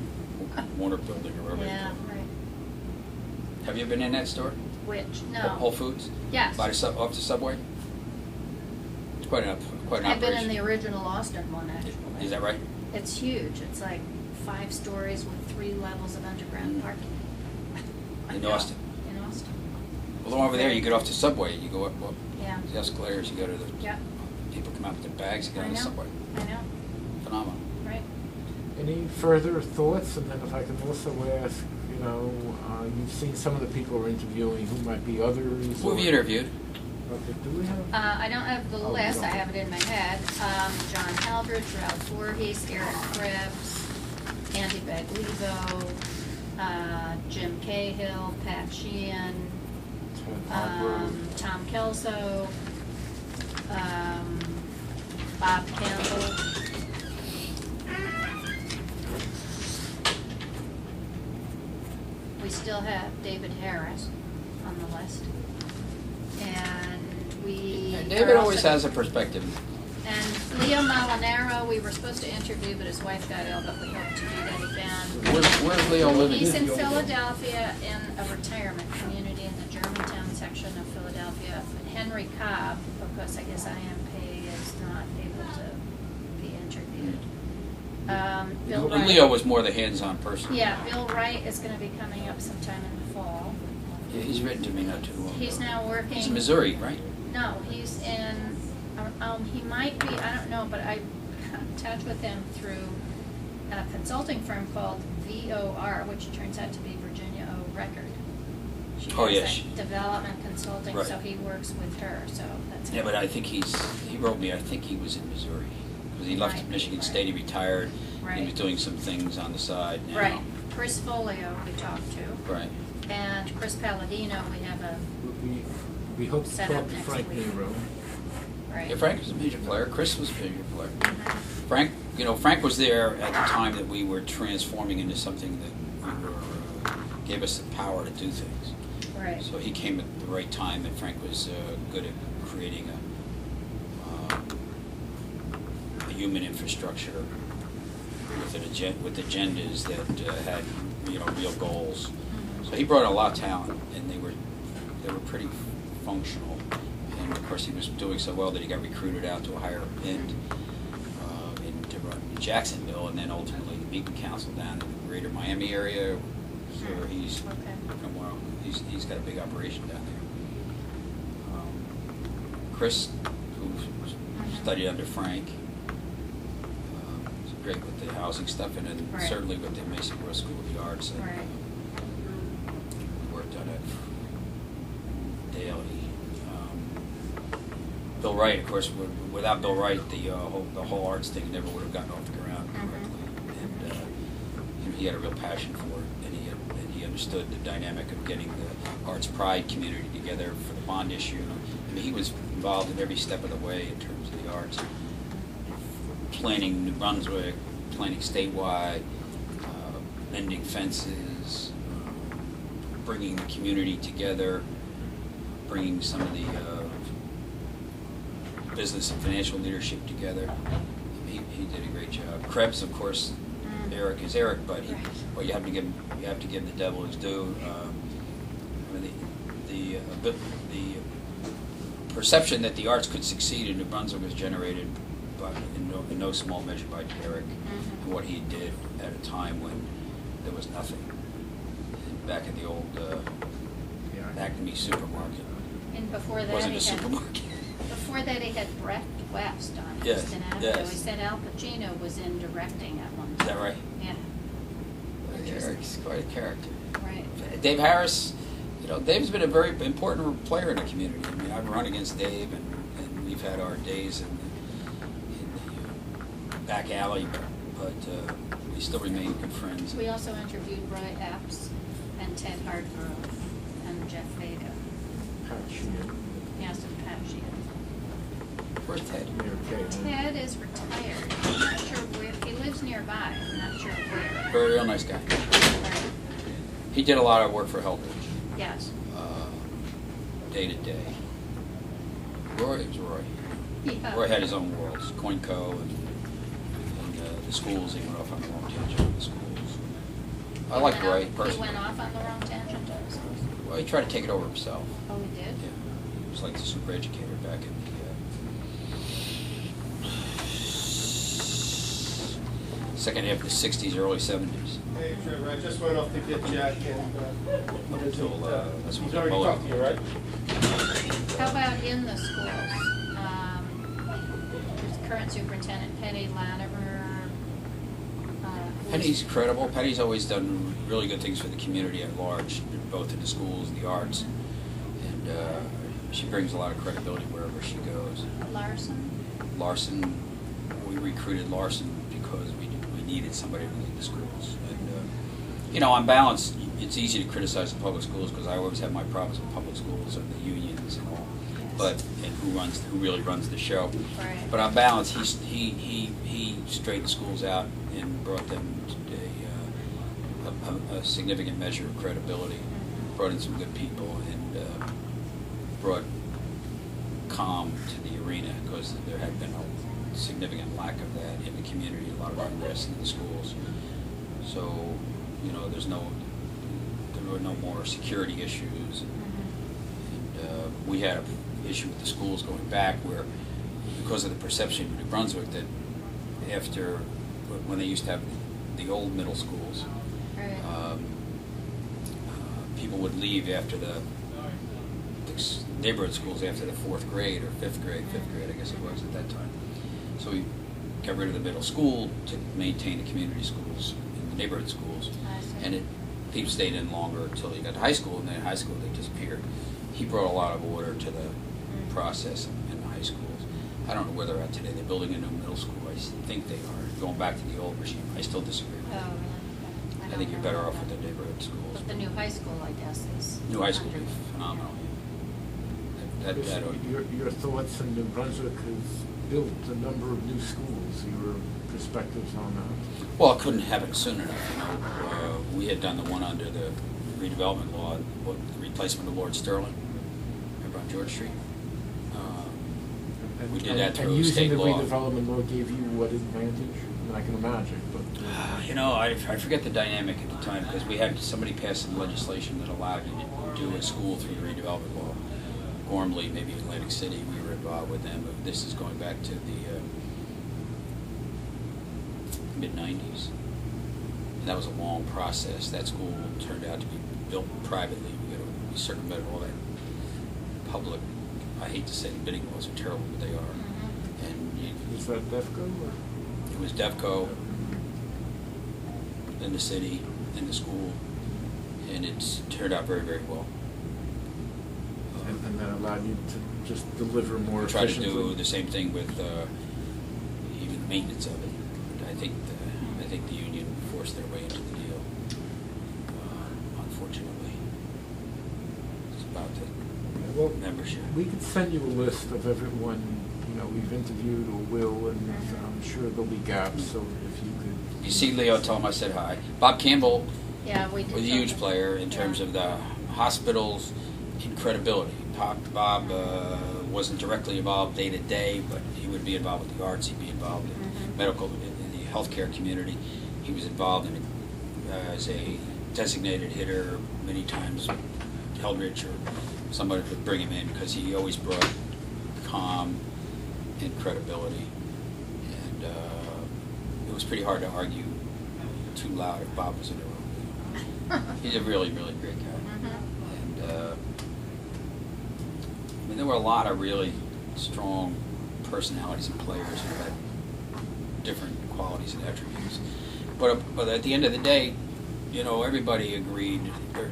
Warner Building or wherever. Yeah, right. Have you been in that store? Which, no. Whole Foods? Yes. Off the Subway? It's quite an I've operation. been in the original Austin one, actually. Is that right? It's huge. It's like 5 stories with 3 levels of underground parking. In Austin? In Austin. Well, over there, you get off the Subway, you go up Yeah. the escalators, you go to the, Yep. people come out with their bags, you get I on the know. Subway. I know. Phenomenal. Right. Any further thoughts? And then if I can also ask, you've seen some of the people we're interviewing, who might be others? Who have you interviewed? Okay, do we have? I don't have the Oh, list. you I don't. have it in my head. John Halbridge, Ralph Voorhees, Eric Krebs, Andy Baglivo, Jim Cahill, Pat Sheehan, Ted Hargrove. Tom Kelso, Bob Campbell. We still have David Harris on the list. And we... And David are always also- has a perspective. And Leo Molinaro, we were supposed to interview, but his wife got ill, but we hope to do that again. Where's Leo living? He's in Philadelphia in a retirement community in the Germantown section of Philadelphia. Henry Cobb, because I guess IMP is not able to be interviewed. Bill Well, Wright. Leo was more the hands-on person. Yeah, Bill Wright is going to be coming up sometime in the fall. Yeah, he's written to me not too long ago. He's now working. He's in Missouri, right? No, he's in, he might be, I don't know, but I got in touch with him through a consulting firm called VOR, which turns out to be Virginia O. Record. She Oh, does yes, like she- development consulting, Right. so he works with her, so that's. Yeah, but I think he wrote me, I think he was in Missouri. Because he left Right, Michigan right. State, he retired. He was Right. doing some things on the side now. Right, Chris Folio we talked to, Right. and Chris Palladino, we have a, We hope to Set talk up to next Frank week. Nero. right. Yeah, Frank was a major player. Chris was a major player. Mhm. Frank was there at the time that we were transforming into something that we were, gave us the power to do things. Right, So he came at the right time, and Frank was good at creating a human infrastructure with agendas that had real goals. Mhm. So he brought a lot of talent, and they were pretty functional. And of course, he was doing so well that he got recruited out to a higher end to run Jacksonville, and then ultimately the Beacon Council down in the greater Miami area. So he's okay. he's got a big operation down there. Chris, who studied under Frank, was great with the housing stuff, and then Right. certainly with the Mason Gross School of the Arts. And, Right. worked on it daily. Bill Wright, of course, without Bill Wright, the whole arts thing never would have gotten off the ground correctly. And he had a real passion for it, and he understood the dynamic of getting the arts pride community together for the bond issue. I mean, he was involved in every step of the way in terms of the arts, planning New Brunswick, planning statewide, mending fences, bringing the community together, bringing some of the business and financial leadership together. He did a great job. Krebs, of course, Eric is Eric, but Right. well, you have to give the devil his due. I mean, the perception that the arts could succeed in New Brunswick was generated in no small measure by Eric and what he did at a time when there was nothing. Back at the old Acme supermarket. And before It that, wasn't he a had, supermarket. before that, he had Brett West on Yes, Easton Avenue. yes. He said Al Pacino was in directing at one Is time. that right? Yeah, Eric's quite a character. right. Dave Harris, Dave's been a very important player in the community. I mean, I've run against Dave, and we've had our days in the back alley but we still remain good friends. We also interviewed Roy Epps and Ted Hardgrove and Jeff Vega. Pat Sheehan. Yes, and Pat Sheehan. Where's Ted? Mayor Kay. Ted is retired. I'm not sure where. He lives nearby. I'm not sure where. Very real nice guy. Right. He did a lot of work for Helpage, Yes. day to day. Roy, it was Roy. Yeah. Roy had his own worlds, Coinco and the schools. He went off on the wrong tangent with the schools. I He like went Roy off- personally. He went off on the wrong tangent, I suppose. Well, he tried to take it over himself. Oh, he did? Yeah, he was like the super educator back in the second half of the '60s, early '70s. Hey, Trevor, I just went off to get Jack and, Until, that's when he's the already blowout talked to you, right? How about in the schools? There's current superintendent Penny Latimer. Penny's credible. Penny's always done really good things for the community at large, both in the schools and the arts. And she brings a lot of credibility wherever she goes. Larson, we recruited Larson because we needed somebody to lead the schools. And, on balance, it's easy to criticize the public schools because I always have my problems with public schools and the unions and all. But who really runs the show? Right. But on balance, he straightened schools out and brought them to a significant measure of credibility. Brought in some good people and brought calm to the arena because there had been a significant lack of that in the community. A lot of unrest in the schools. So there were no more security issues. And we had an issue with the schools going back where, because of the perception in New Brunswick that when they used to have the old middle schools, Right. People would leave after the neighborhood schools after the fifth grade, I guess it was at that time. So we got rid of the middle school to maintain the community schools and the neighborhood schools. I see. And people stayed in longer until you got to high school, and then in high school they disappeared. He brought a lot of order to the process in the high schools. I don't know where they're at today. They're building a new middle school. I think they are going back to the old regime. I still disagree with Oh, that. really? I don't think you're know better about off with that. the neighborhood schools. But the new high school, I guess, is. New high school under- is phenomenal. That Your thoughts on New Brunswick has built a number of new schools. Your perspectives on that? Well, it couldn't happen soon enough. We had done the one under the redevelopment law, the replacement of Lord Sterling, over on George Street. We did that through and state law. using the redevelopment law gave you what advantage? I mean, I can imagine, but. I forget the dynamic at the time because we had somebody pass some legislation that allowed you to do a school through the redevelopment law. Gormley, maybe Atlantic City, we were involved with them, but this is going back to the mid-90s. And that was a long process. That school turned out to be built privately. We circumvented all that public, I hate to say the bidding laws are terrible, but they are. Mhm. And Is that DEFCO or? it was DevCo, in the city, in the school, and it's turned out very, very well. And that allowed you to just deliver more We try to efficiently? do the same thing with even the maintenance of it. I think the union forced their way into the deal. Unfortunately, it's about the Well, membership. we could send you a list of everyone, we've interviewed or will, and I'm sure there'll be gaps, so if you could. You see Leo, tell him I said hi. Bob Campbell Yeah, we did. was a huge something. player in terms Yeah. of the hospital's credibility. Bob wasn't directly involved day to day, but he would be involved with the arts. He'd be involved in medical, in the healthcare community. He was involved in as a designated hitter many times. Heldridge or somebody would bring him in because he always brought calm and credibility, and it was pretty hard to argue too loud if Bob was in the room. He's a really, really great guy. And there were a lot of really strong personalities and players who had different qualities and attributes. But at the end of the day, everybody agreed.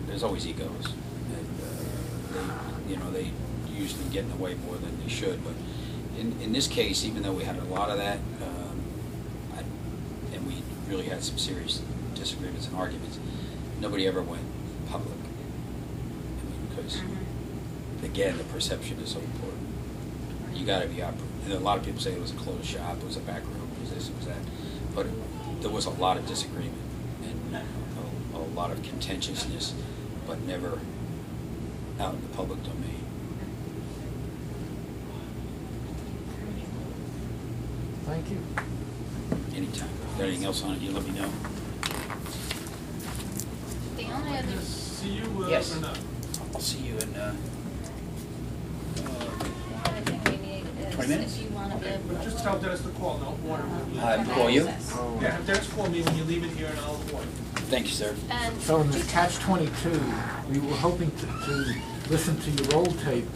There's always egos, and they usually get in the way more than they should. But in this case, even though we had a lot of that, and we really had some serious disagreements and arguments. Nobody ever went public. Because, again, the perception is so important. You got to be up. And a lot of people say it was a closed shop, it was a back room, it was this, it was that. But there was a lot of disagreement and a lot of contentiousness, but never out in the public domain. Thank you. Anytime. If there's anything else on it, you let me know. The only other, See you, Yes. or not? I'll see you in, other thing we need 20 minutes? is if you want to be able to. Just tell Dennis to call, no, water. call you? Access. Yeah, have Dennis call me when you leave it here and I'll warn. Thank you, sir. And So in this catch-22, we were hoping to listen to your old tape